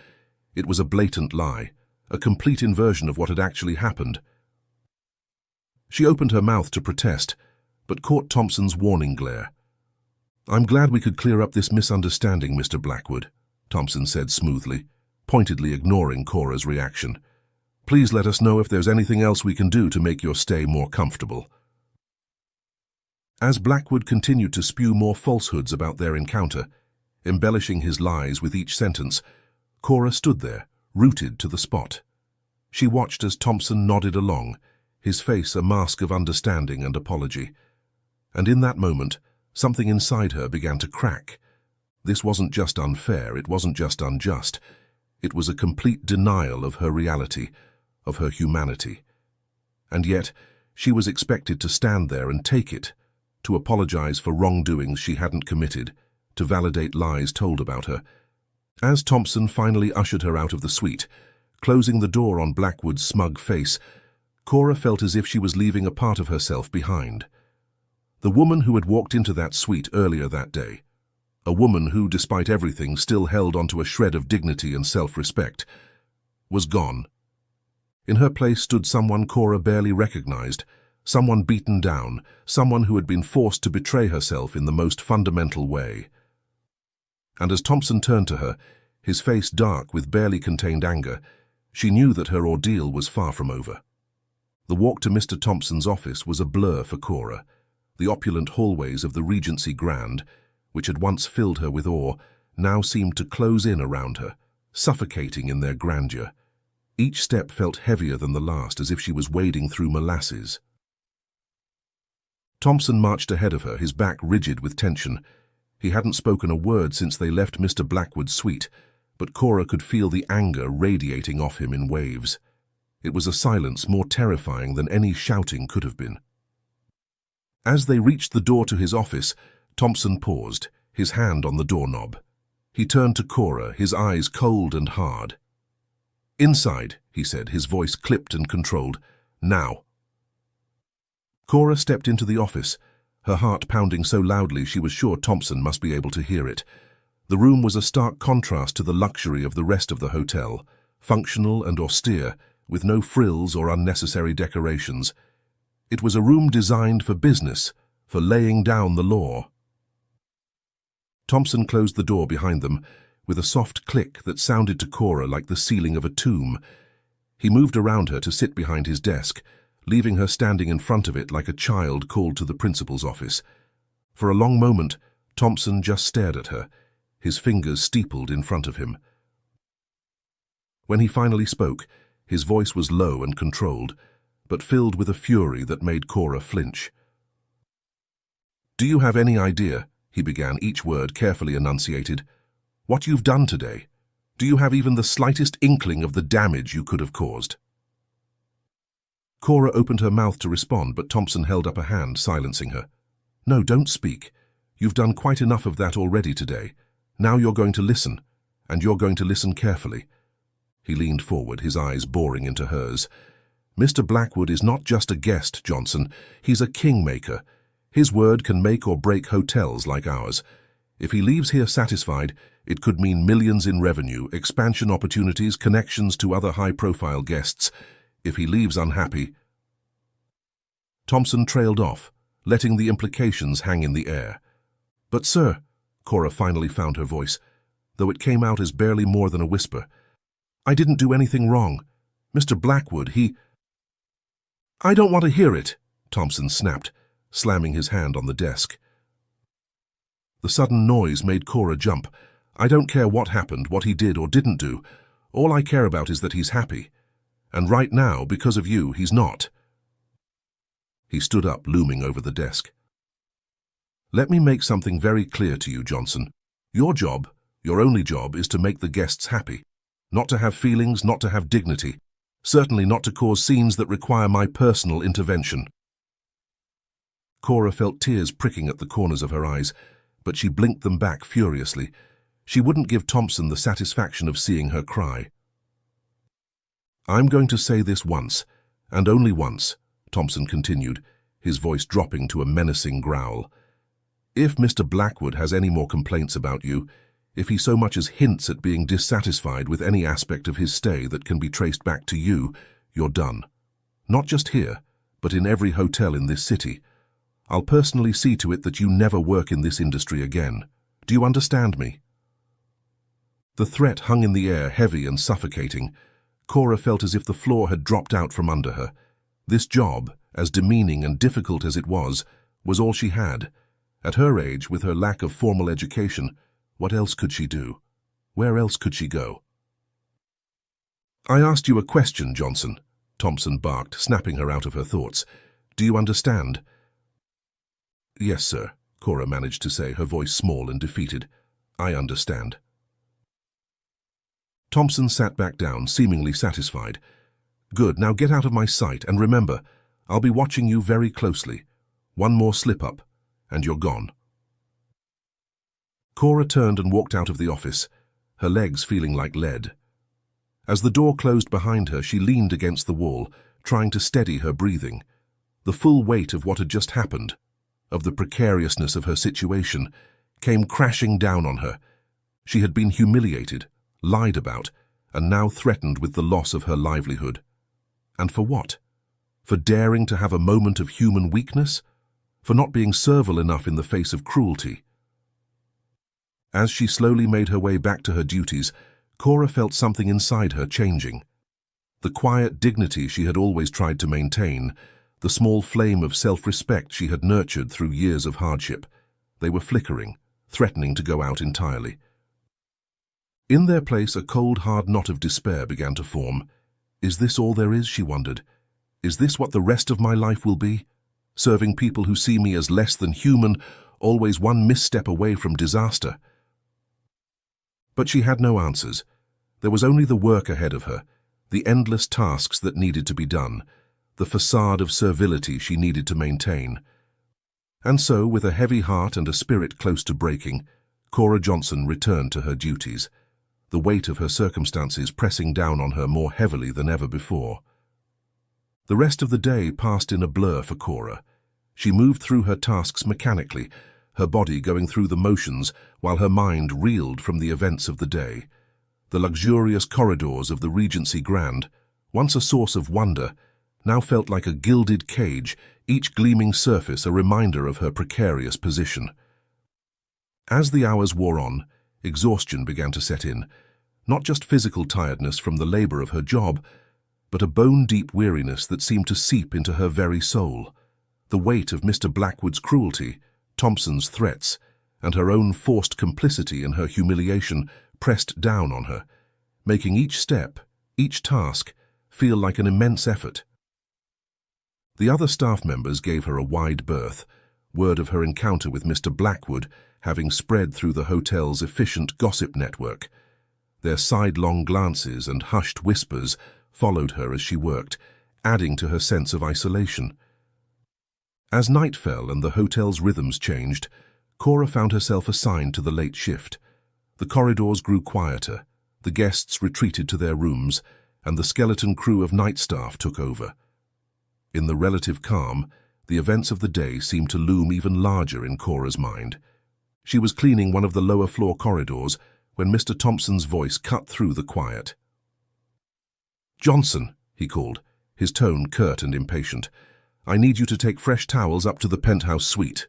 It was a blatant lie, a complete inversion of what had actually happened. She opened her mouth to protest, but caught Thompson's warning glare. "I'm glad we could clear up this misunderstanding, Mr. Blackwood," Thompson said smoothly, pointedly ignoring Cora's reaction. "Please let us know if there's anything else we can do to make your stay more comfortable." As Blackwood continued to spew more falsehoods about their encounter, embellishing his lies with each sentence, Cora stood there, rooted to the spot. She watched as Thompson nodded along, his face a mask of understanding and apology. And in that moment, something inside her began to crack. This wasn't just unfair, it wasn't just unjust. It was a complete denial of her reality, of her humanity. And yet, she was expected to stand there and take it, to apologize for wrongdoings she hadn't committed, to validate lies told about her. As Thompson finally ushered her out of the suite, closing the door on Blackwood's smug face, Cora felt as if she was leaving a part of herself behind. The woman who had walked into that suite earlier that day, a woman who, despite everything, still held onto a shred of dignity and self-respect, was gone. In her place stood someone Cora barely recognized, someone beaten down, someone who had been forced to betray herself in the most fundamental way. And as Thompson turned to her, his face dark with barely contained anger, she knew that her ordeal was far from over. The walk to Mr. Thompson's office was a blur for Cora. The opulent hallways of the Regency Grand, which had once filled her with awe, now seemed to close in around her, suffocating in their grandeur. Each step felt heavier than the last, as if she was wading through molasses. Thompson marched ahead of her, his back rigid with tension. He hadn't spoken a word since they left Mr. Blackwood's suite, but Cora could feel the anger radiating off him in waves. It was a silence more terrifying than any shouting could have been. As they reached the door to his office, Thompson paused, his hand on the doorknob. He turned to Cora, his eyes cold and hard. "Inside," he said, his voice clipped and controlled. "Now." Cora stepped into the office, her heart pounding so loudly she was sure Thompson must be able to hear it. The room was a stark contrast to the luxury of the rest of the hotel, functional and austere, with no frills or unnecessary decorations. It was a room designed for business, for laying down the law. Thompson closed the door behind them, with a soft click that sounded to Cora like the ceiling of a tomb. He moved around her to sit behind his desk, leaving her standing in front of it like a child called to the principal's office. For a long moment, Thompson just stared at her, his fingers steepled in front of him. When he finally spoke, his voice was low and controlled, but filled with a fury that made Cora flinch. "Do you have any idea," he began, each word carefully enunciated, "what you've done today? Do you have even the slightest inkling of the damage you could have caused?" Cora opened her mouth to respond, but Thompson held up a hand, silencing her. "No, don't speak. You've done quite enough of that already today. Now you're going to listen, and you're going to listen carefully." He leaned forward, his eyes boring into hers. "Mr. Blackwood is not just a guest, Johnson. He's a kingmaker. His word can make or break hotels like ours. If he leaves here satisfied, it could mean millions in revenue, expansion opportunities, connections to other high-profile guests. If he leaves unhappy... Thompson trailed off, letting the implications hang in the air. "But sir," Cora finally found her voice, though it came out as barely more than a whisper, "I didn't do anything wrong. Mr. Blackwood, he—" "I don't want to hear it," Thompson snapped, slamming his hand on the desk. The sudden noise made Cora jump. "I don't care what happened, what he did or didn't do. All I care about is that he's happy. And right now, because of you, he's not." He stood up, looming over the desk. "Let me make something very clear to you, Johnson. Your job, your only job, is to make the guests happy. Not to have feelings, not to have dignity. Certainly not to cause scenes that require my personal intervention." Cora felt tears pricking at the corners of her eyes, but she blinked them back furiously. She wouldn't give Thompson the satisfaction of seeing her cry. "I'm going to say this once, and only once," Thompson continued, his voice dropping to a menacing growl. "If Mr. Blackwood has any more complaints about you, if he so much as hints at being dissatisfied with any aspect of his stay that can be traced back to you, you're done. Not just here, but in every hotel in this city. I'll personally see to it that you never work in this industry again. Do you understand me?" The threat hung in the air, heavy and suffocating. Cora felt as if the floor had dropped out from under her. This job, as demeaning and difficult as it was all she had. At her age, with her lack of formal education, what else could she do? Where else could she go? "I asked you a question, Johnson," Thompson barked, snapping her out of her thoughts. "Do you understand?" "Yes, sir," Cora managed to say, her voice small and defeated. "I understand." Thompson sat back down, seemingly satisfied. "Good, now get out of my sight, and remember, I'll be watching you very closely. One more slip-up, and you're gone." Cora turned and walked out of the office, her legs feeling like lead. As the door closed behind her, she leaned against the wall, trying to steady her breathing. The full weight of what had just happened, of the precariousness of her situation, came crashing down on her. She had been humiliated, lied about, and now threatened with the loss of her livelihood. And for what? For daring to have a moment of human weakness? For not being servile enough in the face of cruelty? As she slowly made her way back to her duties, Cora felt something inside her changing. The quiet dignity she had always tried to maintain, the small flame of self-respect she had nurtured through years of hardship, they were flickering, threatening to go out entirely. In their place, a cold, hard knot of despair began to form. Is this all there is, she wondered? Is this what the rest of my life will be? Serving people who see me as less than human, always one misstep away from disaster? But she had no answers. There was only the work ahead of her, the endless tasks that needed to be done, the facade of servility she needed to maintain. And so, with a heavy heart and a spirit close to breaking, Cora Johnson returned to her duties, the weight of her circumstances pressing down on her more heavily than ever before. The rest of the day passed in a blur for Cora. She moved through her tasks mechanically, her body going through the motions while her mind reeled from the events of the day. The luxurious corridors of the Regency Grand, once a source of wonder, now felt like a gilded cage, each gleaming surface a reminder of her precarious position. As the hours wore on, exhaustion began to set in, not just physical tiredness from the labor of her job, but a bone-deep weariness that seemed to seep into her very soul. The weight of Mr. Blackwood's cruelty, Thompson's threats, and her own forced complicity in her humiliation pressed down on her, making each step, each task, feel like an immense effort. The other staff members gave her a wide berth, word of her encounter with Mr. Blackwood having spread through the hotel's efficient gossip network. Their sidelong glances and hushed whispers followed her as she worked, adding to her sense of isolation. As night fell and the hotel's rhythms changed, Cora found herself assigned to the late shift. The corridors grew quieter, the guests retreated to their rooms, and the skeleton crew of night staff took over. In the relative calm, the events of the day seemed to loom even larger in Cora's mind. She was cleaning one of the lower floor corridors when Mr. Thompson's voice cut through the quiet. "Johnson," he called, his tone curt and impatient, "I need you to take fresh towels up to the penthouse suite."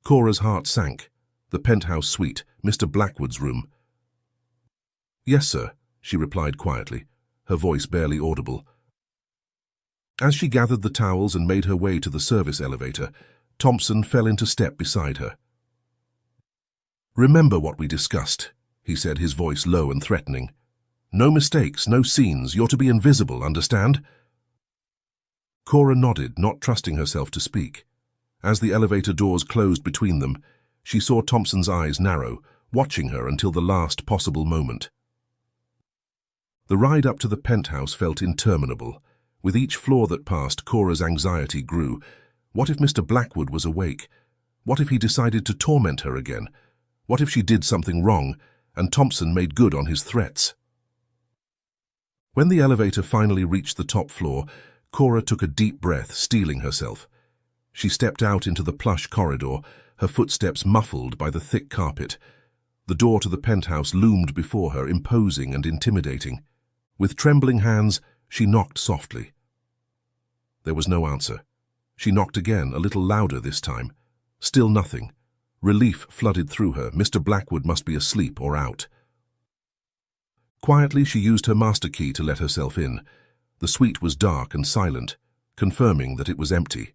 Cora's heart sank. The penthouse suite, Mr. Blackwood's room. "Yes, sir," she replied quietly, her voice barely audible. As she gathered the towels and made her way to the service elevator, Thompson fell into step beside her. "Remember what we discussed," he said, his voice low and threatening. "No mistakes, no scenes. You're to be invisible, understand?" Cora nodded, not trusting herself to speak. As the elevator doors closed between them, she saw Thompson's eyes narrow, watching her until the last possible moment. The ride up to the penthouse felt interminable. With each floor that passed, Cora's anxiety grew. What if Mr. Blackwood was awake? What if he decided to torment her again? What if she did something wrong, and Thompson made good on his threats? When the elevator finally reached the top floor, Cora took a deep breath, steeling herself. She stepped out into the plush corridor, her footsteps muffled by the thick carpet. The door to the penthouse loomed before her, imposing and intimidating. With trembling hands, she knocked softly. There was no answer. She knocked again, a little louder this time. Still nothing. Relief flooded through her. Mr. Blackwood must be asleep or out. Quietly, she used her master key to let herself in. The suite was dark and silent, confirming that it was empty.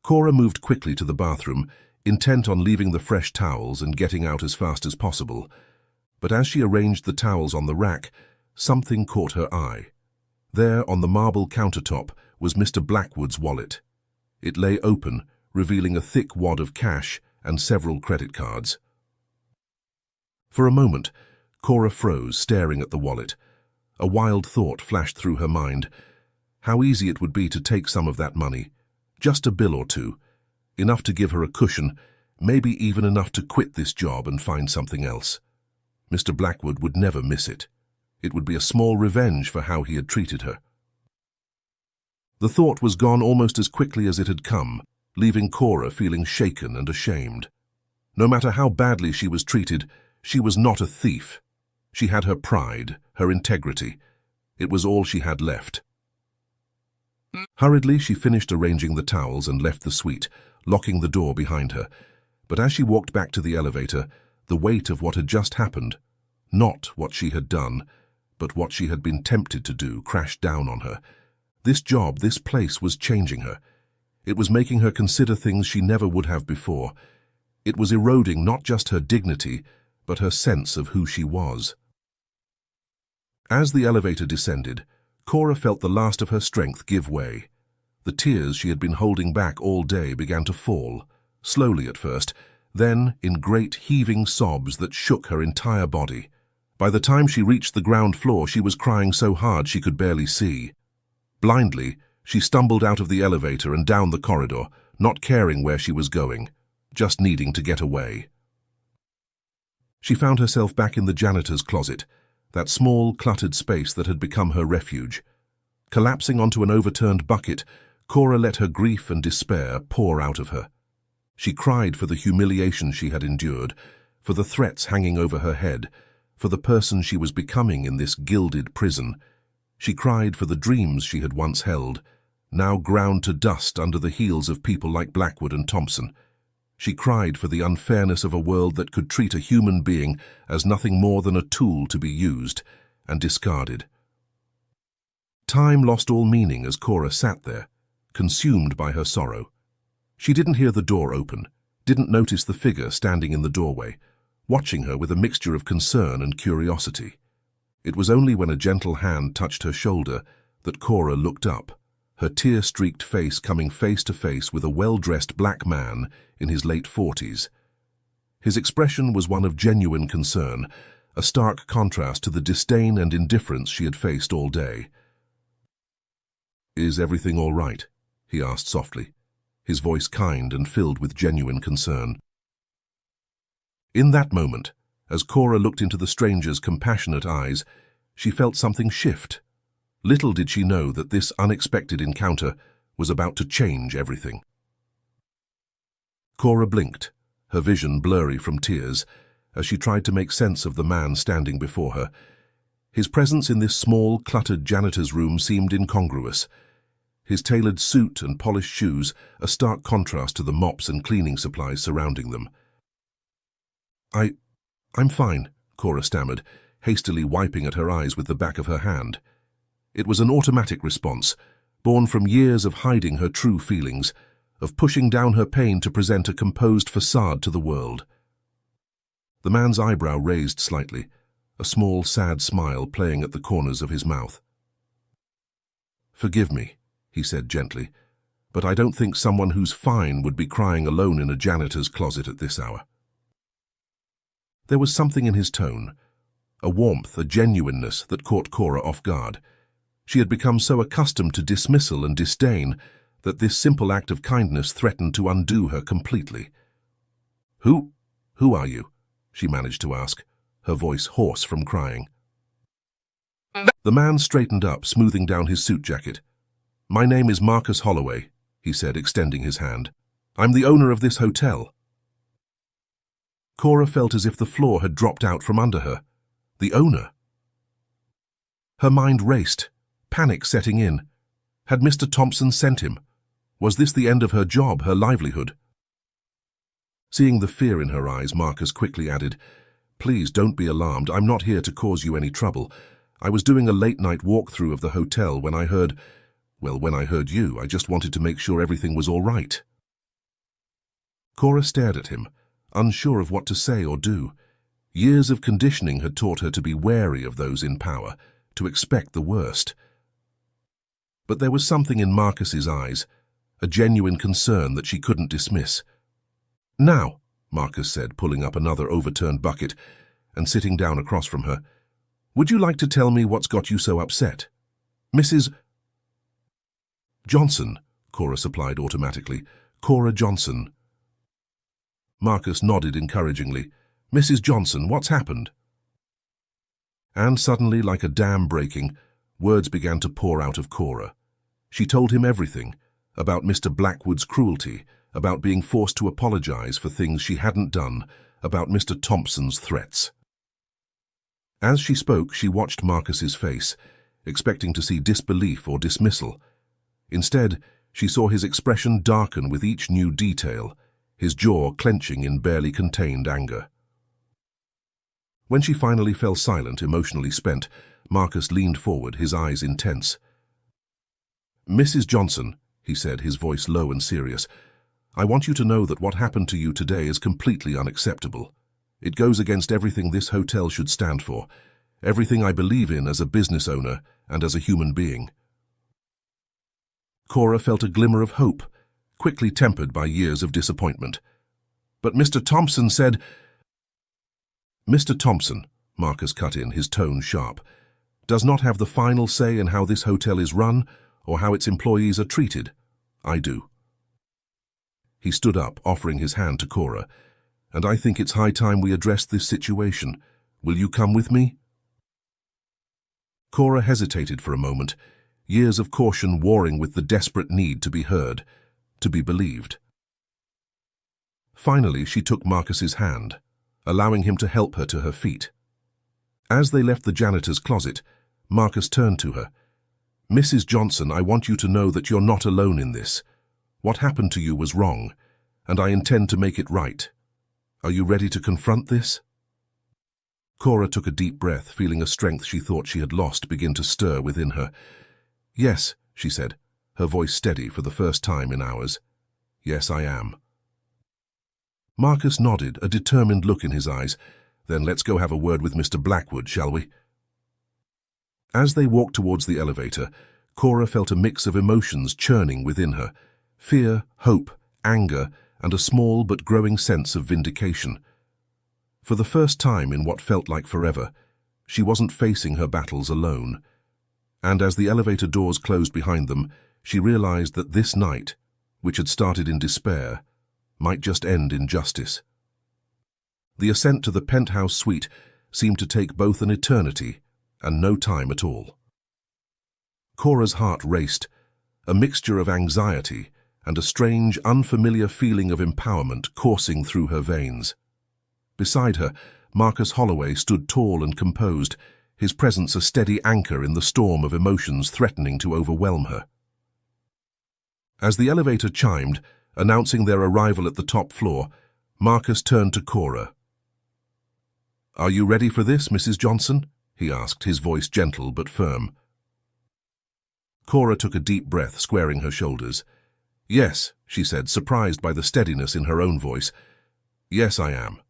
Cora moved quickly to the bathroom, intent on leaving the fresh towels and getting out as fast as possible. But as she arranged the towels on the rack, something caught her eye. There, on the marble countertop, was Mr. Blackwood's wallet. It lay open, revealing a thick wad of cash and several credit cards. For a moment, Cora froze, staring at the wallet. A wild thought flashed through her mind. How easy it would be to take some of that money. Just a bill or two. Enough to give her a cushion, maybe even enough to quit this job and find something else. Mr. Blackwood would never miss it. It would be a small revenge for how he had treated her. The thought was gone almost as quickly as it had come, leaving Cora feeling shaken and ashamed. No matter how badly she was treated, she was not a thief. She had her pride, her integrity. It was all she had left. Hurriedly, she finished arranging the towels and left the suite, locking the door behind her. But as she walked back to the elevator, the weight of what had just happened, not what she had done, but what she had been tempted to do, crashed down on her. This job, this place was changing her. It was making her consider things she never would have before. It was eroding not just her dignity, but her sense of who she was. As the elevator descended, Cora felt the last of her strength give way. The tears she had been holding back all day began to fall, slowly at first, then in great heaving sobs that shook her entire body. By the time she reached the ground floor, she was crying so hard she could barely see. Blindly, she stumbled out of the elevator and down the corridor, not caring where she was going, just needing to get away. She found herself back in the janitor's closet, that small, cluttered space that had become her refuge. Collapsing onto an overturned bucket, Cora let her grief and despair pour out of her. She cried for the humiliation she had endured, for the threats hanging over her head, for the person she was becoming in this gilded prison. She cried for the dreams she had once held, now ground to dust under the heels of people like Blackwood and Thompson. She cried for the unfairness of a world that could treat a human being as nothing more than a tool to be used and discarded. Time lost all meaning as Cora sat there, consumed by her sorrow. She didn't hear the door open, didn't notice the figure standing in the doorway, watching her with a mixture of concern and curiosity. It was only when a gentle hand touched her shoulder that Cora looked up, her tear-streaked face coming face to face with a well-dressed black man in his late 40s. His expression was one of genuine concern, a stark contrast to the disdain and indifference she had faced all day. "Is everything all right?" he asked softly, his voice kind and filled with genuine concern. In that moment, as Cora looked into the stranger's compassionate eyes, she felt something shift. Little did she know that this unexpected encounter was about to change everything. Cora blinked, her vision blurry from tears, as she tried to make sense of the man standing before her. His presence in this small, cluttered janitor's room seemed incongruous. His tailored suit and polished shoes, a stark contrast to the mops and cleaning supplies surrounding them. I'm fine, Cora stammered, hastily wiping at her eyes with the back of her hand. It was an automatic response, born from years of hiding her true feelings, of pushing down her pain to present a composed facade to the world. The man's eyebrow raised slightly, a small, sad smile playing at the corners of his mouth. "Forgive me," he said gently, "but I don't think someone who's fine would be crying alone in a janitor's closet at this hour." There was something in his tone, a warmth, a genuineness that caught Cora off guard. She had become so accustomed to dismissal and disdain that this simple act of kindness threatened to undo her completely. Who are you?" she managed to ask, her voice hoarse from crying. The man straightened up, smoothing down his suit jacket. "My name is Marcus Holloway," he said, extending his hand. "I'm the owner of this hotel." Cora felt as if the floor had dropped out from under her. The owner? Her mind raced, panic setting in. Had Mr. Thompson sent him? Was this the end of her job, her livelihood? Seeing the fear in her eyes, Marcus quickly added, "Please don't be alarmed. I'm not here to cause you any trouble. I was doing a late-night walkthrough of the hotel when I heard you. I just wanted to make sure everything was all right." Cora stared at him, unsure of what to say or do. Years of conditioning had taught her to be wary of those in power, to expect the worst. But there was something in Marcus's eyes, a genuine concern that she couldn't dismiss. "Now," Marcus said, pulling up another overturned bucket and sitting down across from her, "would you like to tell me what's got you so upset?" "Mrs. Johnson," Cora supplied automatically. "Cora Johnson." Marcus nodded encouragingly. "Mrs. Johnson, what's happened?" And suddenly, like a dam breaking, words began to pour out of Cora. She told him everything, about Mr. Blackwood's cruelty, about being forced to apologize for things she hadn't done, about Mr. Thompson's threats. As she spoke, she watched Marcus's face, expecting to see disbelief or dismissal. Instead, she saw his expression darken with each new detail, his jaw clenching in barely contained anger. When she finally fell silent, emotionally spent, Marcus leaned forward, his eyes intense. "Mrs. Johnson," he said, his voice low and serious, "I want you to know that what happened to you today is completely unacceptable. It goes against everything this hotel should stand for, everything I believe in as a business owner and as a human being." Cora felt a glimmer of hope, quickly tempered by years of disappointment. "But Mr. Thompson said—" "Mr. Thompson," Marcus cut in, his tone sharp, "does not have the final say in how this hotel is run or how its employees are treated. I do." He stood up, offering his hand to Cora. "And I think it's high time we addressed this situation. Will you come with me?" Cora hesitated for a moment, years of caution warring with the desperate need to be heard, to be believed. Finally, she took Marcus's hand, allowing him to help her to her feet. As they left the janitor's closet, Marcus turned to her. "Mrs. Johnson, I want you to know that you're not alone in this. What happened to you was wrong, and I intend to make it right. Are you ready to confront this?" Cora took a deep breath, feeling a strength she thought she had lost begin to stir within her. "Yes," she said, her voice steady for the first time in hours. "Yes, I am." Marcus nodded, a determined look in his eyes. "Then let's go have a word with Mr. Blackwood, shall we?" As they walked towards the elevator, Cora felt a mix of emotions churning within her: fear, hope, anger, and a small but growing sense of vindication. For the first time in what felt like forever, she wasn't facing her battles alone. And as the elevator doors closed behind them, she realized that this night, which had started in despair, might just end in justice. The ascent to the penthouse suite seemed to take both an eternity and no time at all. Cora's heart raced, a mixture of anxiety and a strange, unfamiliar feeling of empowerment coursing through her veins. Beside her, Marcus Holloway stood tall and composed, his presence a steady anchor in the storm of emotions threatening to overwhelm her. As the elevator chimed, announcing their arrival at the top floor, Marcus turned to Cora. "Are you ready for this, Mrs. Johnson?" he asked, his voice gentle but firm. Cora took a deep breath, squaring her shoulders. "Yes," she said, surprised by the steadiness in her own voice. "Yes, I am."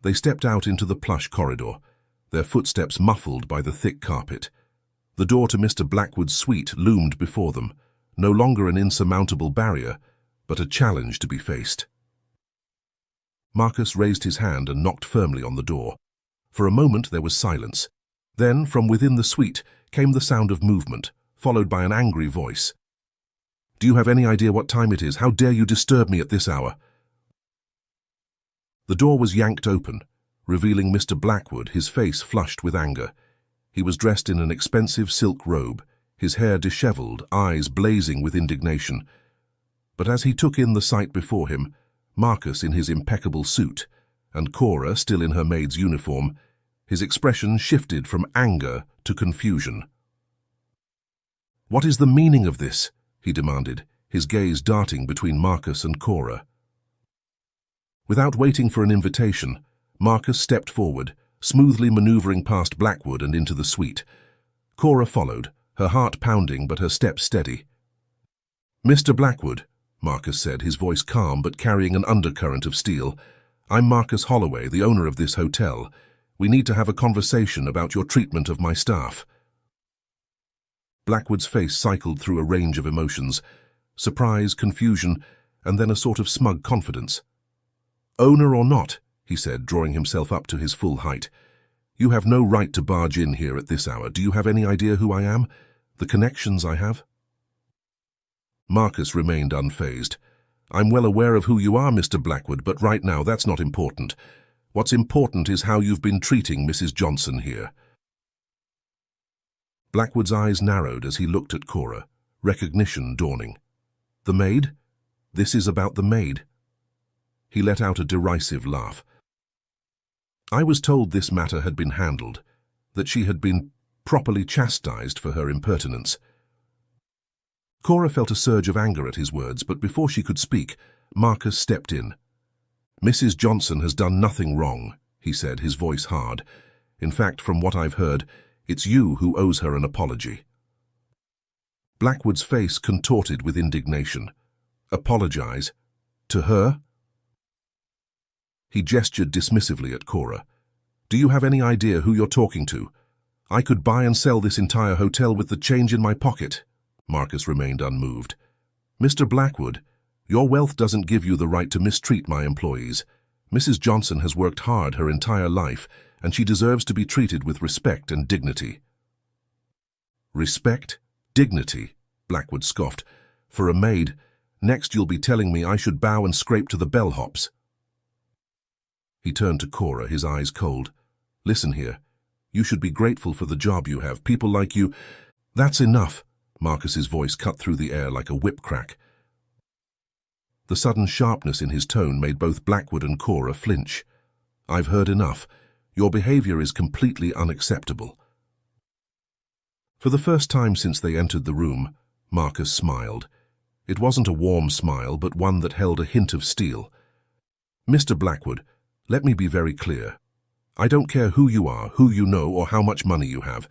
They stepped out into the plush corridor, their footsteps muffled by the thick carpet. The door to Mr. Blackwood's suite loomed before them, no longer an insurmountable barrier, but a challenge to be faced. Marcus raised his hand and knocked firmly on the door. For a moment there was silence. Then, from within the suite, came the sound of movement, followed by an angry voice. "Do you have any idea what time it is? How dare you disturb me at this hour?" The door was yanked open, revealing Mr. Blackwood, his face flushed with anger. He was dressed in an expensive silk robe, his hair disheveled, eyes blazing with indignation. But as he took in the sight before him, Marcus in his impeccable suit, and Cora still in her maid's uniform, his expression shifted from anger to confusion. "What is the meaning of this?" he demanded, his gaze darting between Marcus and Cora. Without waiting for an invitation, Marcus stepped forward, smoothly maneuvering past Blackwood and into the suite. Cora followed, her heart pounding but her steps steady. "Mr. Blackwood," Marcus said, his voice calm but carrying an undercurrent of steel, "I'm Marcus Holloway, the owner of this hotel. We need to have a conversation about your treatment of my staff." Blackwood's face cycled through a range of emotions, surprise, confusion, and then a sort of smug confidence. "Owner or not," he said, drawing himself up to his full height, "you have no right to barge in here at this hour. Do you have any idea who I am? The connections I have?" Marcus remained unfazed. "I'm well aware of who you are, Mr. Blackwood, but right now that's not important. What's important is how you've been treating Mrs. Johnson here." Blackwood's eyes narrowed as he looked at Cora, recognition dawning. "The maid? This is about the maid." He let out a derisive laugh. "I was told this matter had been handled, that she had been properly chastised for her impertinence." Cora felt a surge of anger at his words, but before she could speak, Marcus stepped in. "Mrs. Johnson has done nothing wrong," he said, his voice hard. "In fact, from what I've heard, it's you who owes her an apology." Blackwood's face contorted with indignation. "Apologize? To her?" He gestured dismissively at Cora. "Do you have any idea who you're talking to? I could buy and sell this entire hotel with the change in my pocket." Marcus remained unmoved. "Mr. Blackwood, your wealth doesn't give you the right to mistreat my employees. Mrs. Johnson has worked hard her entire life, and she deserves to be treated with respect and dignity." "Respect? Dignity?" Blackwood scoffed. "For a maid, next you'll be telling me I should bow and scrape to the bellhops." He turned to Cora, his eyes cold. "Listen here. You should be grateful for the job you have. People like you—" "That's enough." Marcus's voice cut through the air like a whip crack. The sudden sharpness in his tone made both Blackwood and Cora flinch. "I've heard enough. Your behavior is completely unacceptable." For the first time since they entered the room, Marcus smiled. It wasn't a warm smile, but one that held a hint of steel. "Mr. Blackwood, let me be very clear. I don't care who you are, who you know, or how much money you have.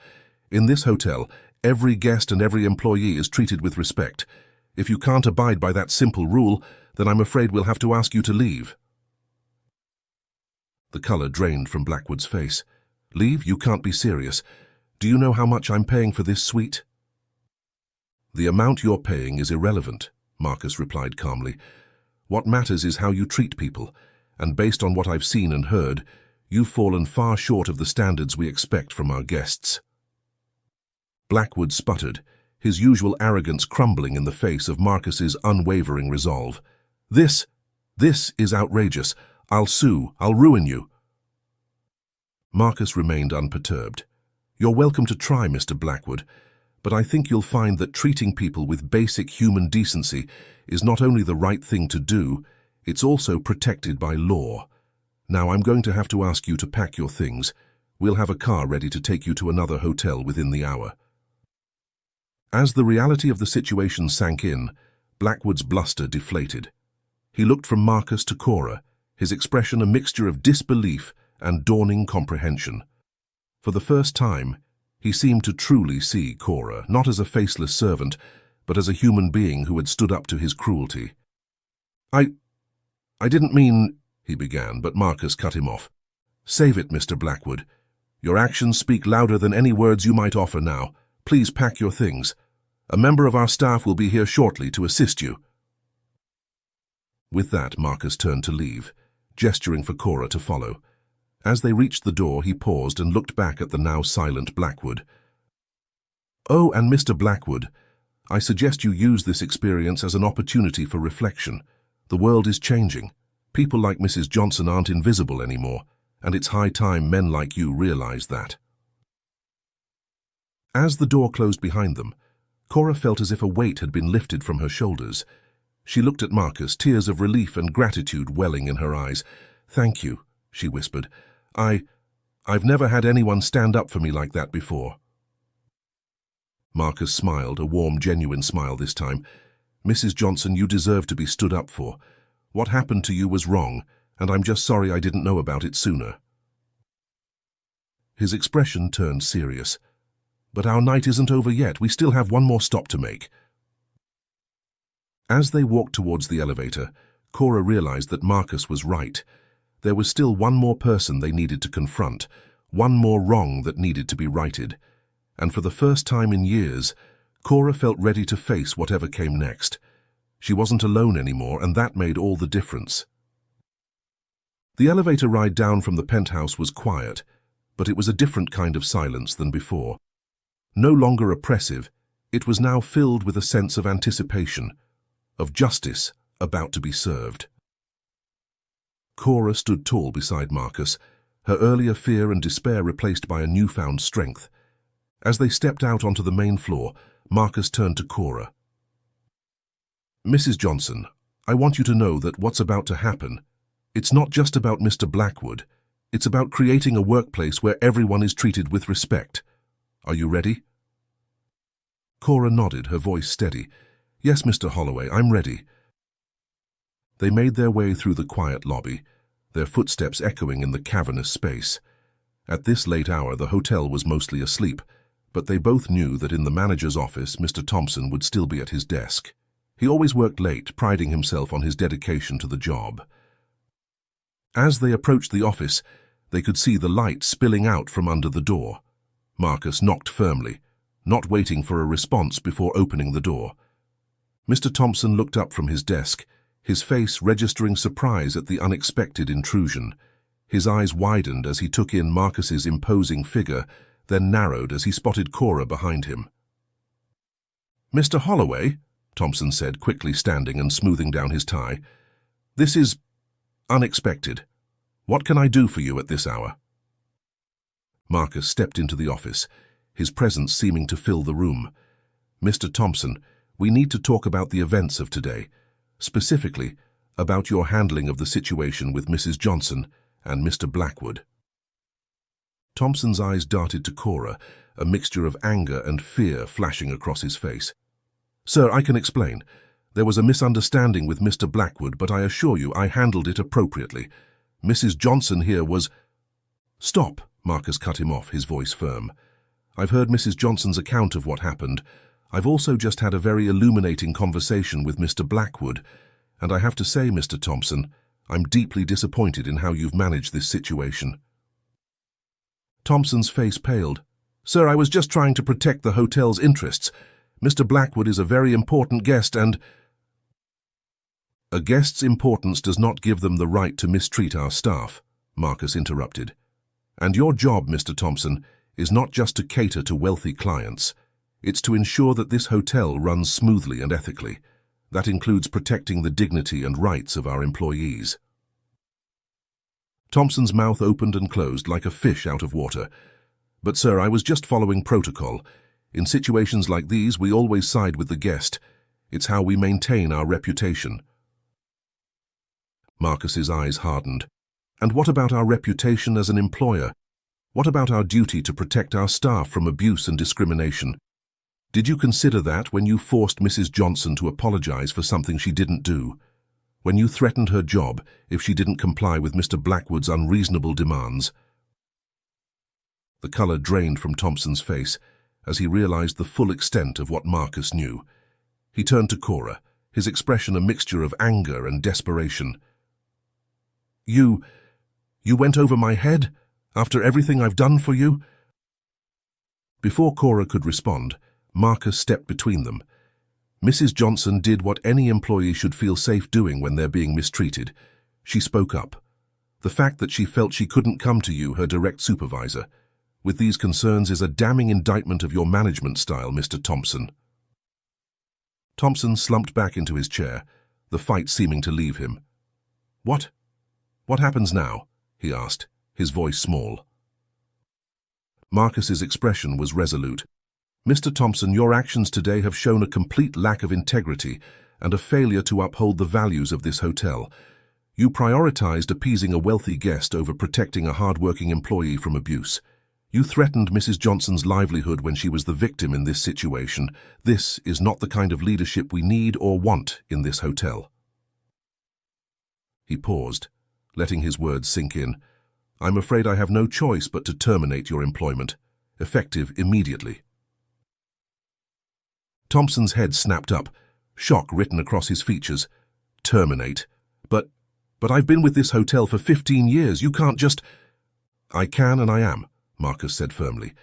In this hotel, every guest and every employee is treated with respect. If you can't abide by that simple rule, then I'm afraid we'll have to ask you to leave." The color drained from Blackwood's face. "Leave? You can't be serious. Do you know how much I'm paying for this suite?" "The amount you're paying is irrelevant," Marcus replied calmly. "What matters is how you treat people, and based on what I've seen and heard, you've fallen far short of the standards we expect from our guests." Blackwood sputtered, his usual arrogance crumbling in the face of Marcus's unwavering resolve. This is outrageous. I'll sue. I'll ruin you." Marcus remained unperturbed. "You're welcome to try, Mr. Blackwood, but I think you'll find that treating people with basic human decency is not only the right thing to do, it's also protected by law. Now I'm going to have to ask you to pack your things. We'll have a car ready to take you to another hotel within the hour." As the reality of the situation sank in, Blackwood's bluster deflated. He looked from Marcus to Cora, his expression a mixture of disbelief and dawning comprehension. For the first time, he seemed to truly see Cora, not as a faceless servant, but as a human being who had stood up to his cruelty. I didn't mean," he began, but Marcus cut him off. "Save it, Mr. Blackwood. Your actions speak louder than any words you might offer now. Please pack your things. A member of our staff will be here shortly to assist you." With that, Marcus turned to leave, gesturing for Cora to follow. As they reached the door, he paused and looked back at the now silent Blackwood. "Oh, and Mr. Blackwood, I suggest you use this experience as an opportunity for reflection. The world is changing. People like Mrs. Johnson aren't invisible anymore, and it's high time men like you realize that." As the door closed behind them, Cora felt as if a weight had been lifted from her shoulders. She looked at Marcus, tears of relief and gratitude welling in her eyes. "Thank you," she whispered. I've never had anyone stand up for me like that before." Marcus smiled, a warm, genuine smile this time. "Mrs. Johnson, you deserve to be stood up for. What happened to you was wrong, and I'm just sorry I didn't know about it sooner." His expression turned serious. "But our night isn't over yet. We still have one more stop to make." As they walked towards the elevator, Cora realized that Marcus was right. There was still one more person they needed to confront, one more wrong that needed to be righted. And for the first time in years, Cora felt ready to face whatever came next. She wasn't alone anymore, and that made all the difference. The elevator ride down from the penthouse was quiet, but it was a different kind of silence than before. No longer oppressive, it was now filled with a sense of anticipation, of justice about to be served. Cora stood tall beside Marcus, her earlier fear and despair replaced by a newfound strength. As they stepped out onto the main floor, Marcus turned to Cora. "Mrs. Johnson, I want you to know that what's about to happen, it's not just about Mr. Blackwood. It's about creating a workplace where everyone is treated with respect. Are you ready?" Cora nodded, her voice steady. "Yes, Mr. Holloway, I'm ready." They made their way through the quiet lobby, their footsteps echoing in the cavernous space. At this late hour, the hotel was mostly asleep, but they both knew that in the manager's office, Mr. Thompson would still be at his desk. He always worked late, priding himself on his dedication to the job. As they approached the office, they could see the light spilling out from under the door. Marcus knocked firmly, not waiting for a response before opening the door. Mr. Thompson looked up from his desk, his face registering surprise at the unexpected intrusion. His eyes widened as he took in Marcus's imposing figure, then narrowed as he spotted Cora behind him. "Mr. Holloway," Thompson said, quickly standing and smoothing down his tie, "this is unexpected. What can I do for you at this hour?" Marcus stepped into the office, his presence seeming to fill the room. "Mr. Thompson, we need to talk about the events of today, specifically about your handling of the situation with Mrs. Johnson and Mr. Blackwood." Thompson's eyes darted to Cora, a mixture of anger and fear flashing across his face. "Sir, I can explain. There was a misunderstanding with Mr. Blackwood, but I assure you I handled it appropriately. Mrs. Johnson here was—" "Stop," Marcus cut him off, his voice firm. "I've heard Mrs. Johnson's account of what happened. I've also just had a very illuminating conversation with Mr. Blackwood, and I have to say, Mr. Thompson, I'm deeply disappointed in how you've managed this situation." Thompson's face paled. "Sir, I was just trying to protect the hotel's interests. Mr. Blackwood is a very important guest and—" "A guest's importance does not give them the right to mistreat our staff," Marcus interrupted. "And your job, Mr. Thompson, is not just to cater to wealthy clients. It's to ensure that this hotel runs smoothly and ethically. That includes protecting the dignity and rights of our employees." Thompson's mouth opened and closed like a fish out of water. "But sir, I was just following protocol. In situations like these, we always side with the guest. It's how we maintain our reputation. Marcus's eyes hardened. And what about our reputation as an employer? What about our duty to protect our staff from abuse and discrimination? Did you consider that when you forced Mrs. Johnson to apologize for something she didn't do? When you threatened her job if she didn't comply with Mr. Blackwood's unreasonable demands? The color drained from Thompson's face as he realized the full extent of what Marcus knew. He turned to Cora, his expression a mixture of anger and desperation. You went over my head after everything I've done for you?" Before Cora could respond, Marcus stepped between them. Mrs. Johnson did what any employee should feel safe doing when they're being mistreated. She spoke up. The fact that she felt she couldn't come to you, her direct supervisor, with these concerns is a damning indictment of your management style, Mr. Thompson. Thompson slumped back into his chair, the fight seeming to leave him. What happens now?" he asked, his voice small. Marcus's expression was resolute. "Mr. Thompson, your actions today have shown a complete lack of integrity and a failure to uphold the values of this hotel. You prioritized appeasing a wealthy guest over protecting a hard-working employee from abuse. You threatened Mrs. Johnson's livelihood when she was the victim in this situation. This is not the kind of leadership we need or want in this hotel." He paused, letting his words sink in. "I'm afraid I have no choice but to terminate your employment, effective immediately." Thompson's head snapped up, shock written across his features. "Terminate? But I've been with this hotel for 15 years. You can't just—" "I can and I am," Marcus said firmly.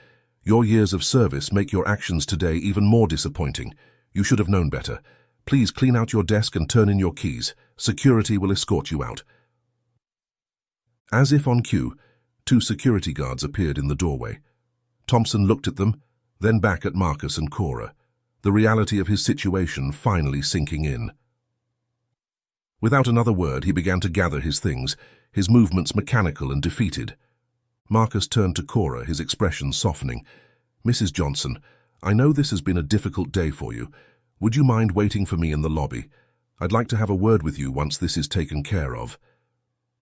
"Your years of service make your actions today even more disappointing. You should have known better. Please clean out your desk and turn in your keys. Security will escort you out." As if on cue, 2 security guards appeared in the doorway. Thompson looked at them, then back at Marcus and Cora, the reality of his situation finally sinking in. Without another word, he began to gather his things, his movements mechanical and defeated. Marcus turned to Cora, his expression softening. "Mrs. Johnson, I know this has been a difficult day for you. Would you mind waiting for me in the lobby? I'd like to have a word with you once this is taken care of."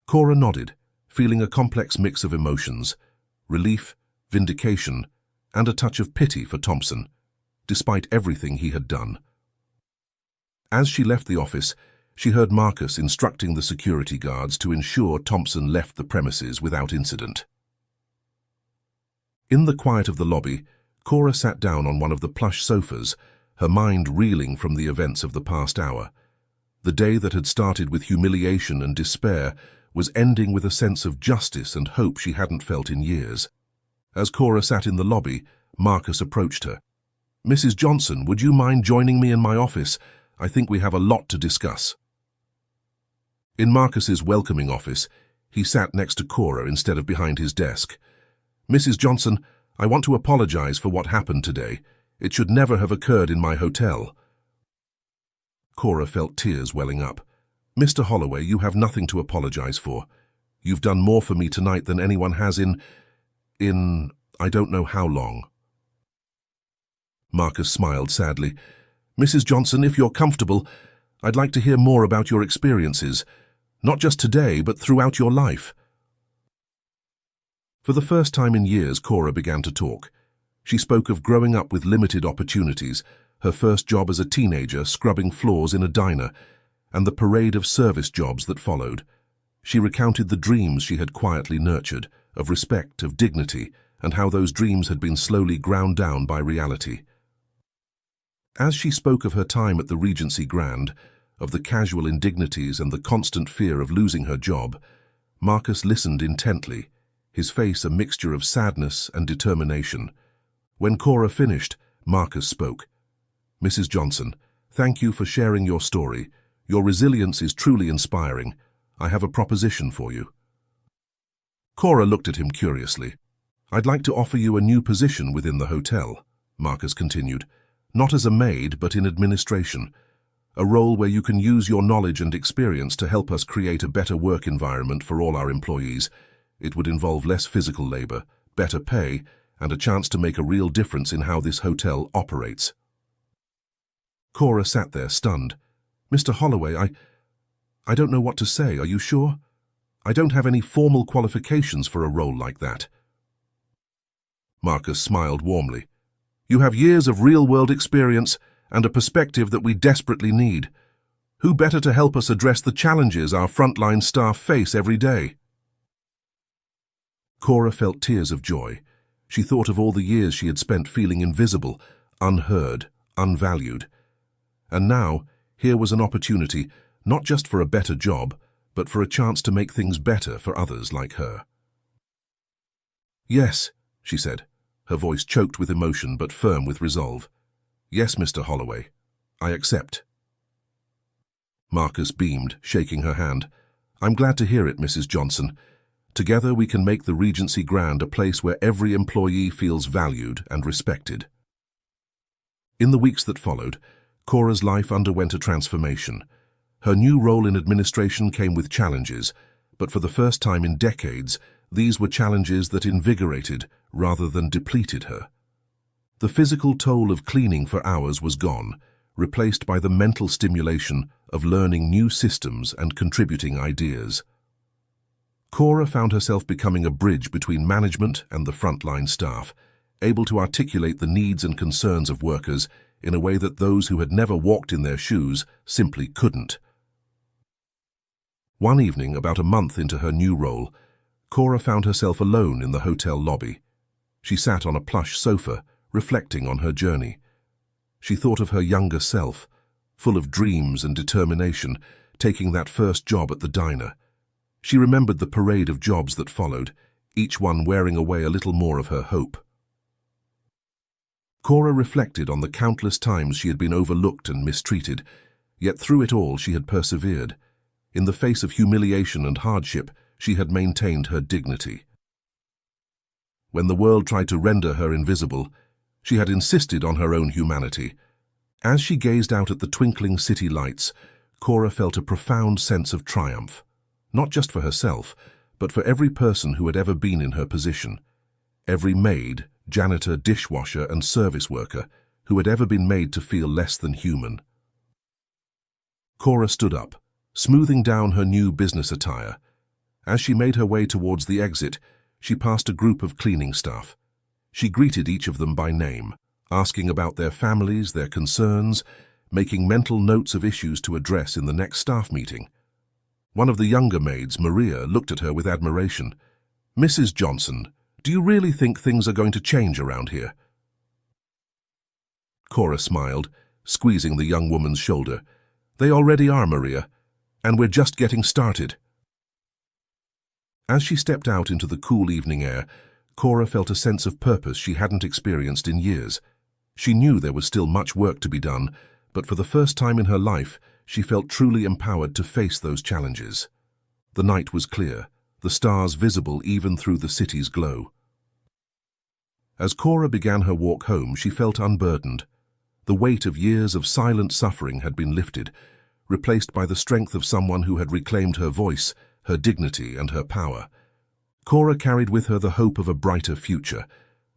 Cora nodded, feeling a complex mix of emotions, relief, vindication, and a touch of pity for Thompson, despite everything he had done. As she left the office, she heard Marcus instructing the security guards to ensure Thompson left the premises without incident. In the quiet of the lobby, Cora sat down on one of the plush sofas, her mind reeling from the events of the past hour. The day that had started with humiliation and despair was ending with a sense of justice and hope she hadn't felt in years. As Cora sat in the lobby, Marcus approached her. "Mrs. Johnson, would you mind joining me in my office? I think we have a lot to discuss." In Marcus's welcoming office, he sat next to Cora instead of behind his desk. "Mrs. Johnson, I want to apologize for what happened today. It should never have occurred in my hotel." Cora felt tears welling up. "Mr. Holloway, you have nothing to apologize for. You've done more for me tonight than anyone has in I don't know how long." Marcus smiled sadly. "Mrs. Johnson, if you're comfortable, I'd like to hear more about your experiences, not just today, but throughout your life." For the first time in years, Cora began to talk. She spoke of growing up with limited opportunities, her first job as a teenager scrubbing floors in a diner, and the parade of service jobs that followed. She recounted the dreams she had quietly nurtured, of respect, of dignity, and how those dreams had been slowly ground down by reality. As she spoke of her time at the Regency Grand, of the casual indignities and the constant fear of losing her job, Marcus listened intently, his face a mixture of sadness and determination. When Cora finished, Marcus spoke. "Mrs. Johnson, thank you for sharing your story. Your resilience is truly inspiring. I have a proposition for you." Cora looked at him curiously. "I'd like to offer you a new position within the hotel," Marcus continued. "Not as a maid, but in administration. A role where you can use your knowledge and experience to help us create a better work environment for all our employees. It would involve less physical labor, better pay, and a chance to make a real difference in how this hotel operates. Cora sat there, stunned. "Mr. Holloway, I don't know what to say. Are you sure? I don't have any formal qualifications for a role like that." Marcus smiled warmly. "You have years of real-world experience and a perspective that we desperately need. Who better to help us address the challenges our frontline staff face every day?" Cora felt tears of joy. She thought of all the years she had spent feeling invisible, unheard, unvalued. And now, here was an opportunity, not just for a better job, but for a chance to make things better for others like her. "Yes," she said, her voice choked with emotion but firm with resolve. "Yes, Mr. Holloway, I accept." Marcus beamed, shaking her hand. "I'm glad to hear it, Mrs. Johnson. Together we can make the Regency Grand a place where every employee feels valued and respected." In the weeks that followed, Cora's life underwent a transformation. Her new role in administration came with challenges, but for the first time in decades, these were challenges that invigorated rather than depleted her. The physical toll of cleaning for hours was gone, replaced by the mental stimulation of learning new systems and contributing ideas. Cora found herself becoming a bridge between management and the frontline staff, able to articulate the needs and concerns of workers in a way that those who had never walked in their shoes simply couldn't. One evening, about a month into her new role, Cora found herself alone in the hotel lobby. She sat on a plush sofa, reflecting on her journey. She thought of her younger self, full of dreams and determination, taking that first job at the diner. She remembered the parade of jobs that followed, each one wearing away a little more of her hope. Cora reflected on the countless times she had been overlooked and mistreated, yet through it all she had persevered. In the face of humiliation and hardship, she had maintained her dignity. When the world tried to render her invisible, she had insisted on her own humanity. As she gazed out at the twinkling city lights, Cora felt a profound sense of triumph, not just for herself, but for every person who had ever been in her position. Every maid, janitor, dishwasher, and service worker who had ever been made to feel less than human. Cora stood up, smoothing down her new business attire. As she made her way towards the exit, she passed a group of cleaning staff. She greeted each of them by name, asking about their families, their concerns, making mental notes of issues to address in the next staff meeting. One of the younger maids, Maria, looked at her with admiration. "Mrs. Johnson, do you really think things are going to change around here?" Cora smiled, squeezing the young woman's shoulder. "They already are, Maria, and we're just getting started." As she stepped out into the cool evening air, Cora felt a sense of purpose she hadn't experienced in years. She knew there was still much work to be done, but for the first time in her life, she felt truly empowered to face those challenges. The night was clear, the stars visible even through the city's glow. As Cora began her walk home, she felt unburdened. The weight of years of silent suffering had been lifted, replaced by the strength of someone who had reclaimed her voice, her dignity, and her power. Cora carried with her the hope of a brighter future,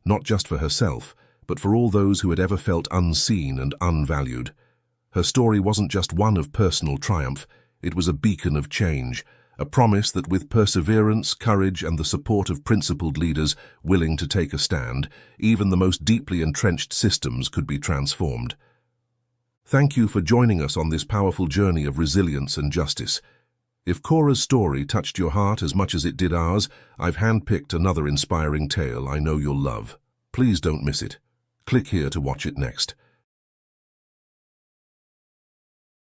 not just for herself, but for all those who had ever felt unseen and unvalued. Her story wasn't just one of personal triumph, it was a beacon of change, a promise that with perseverance, courage, and the support of principled leaders willing to take a stand, even the most deeply entrenched systems could be transformed. Thank you for joining us on this powerful journey of resilience and justice. If Cora's story touched your heart as much as it did ours, I've handpicked another inspiring tale I know you'll love. Please don't miss it. Click here to watch it next.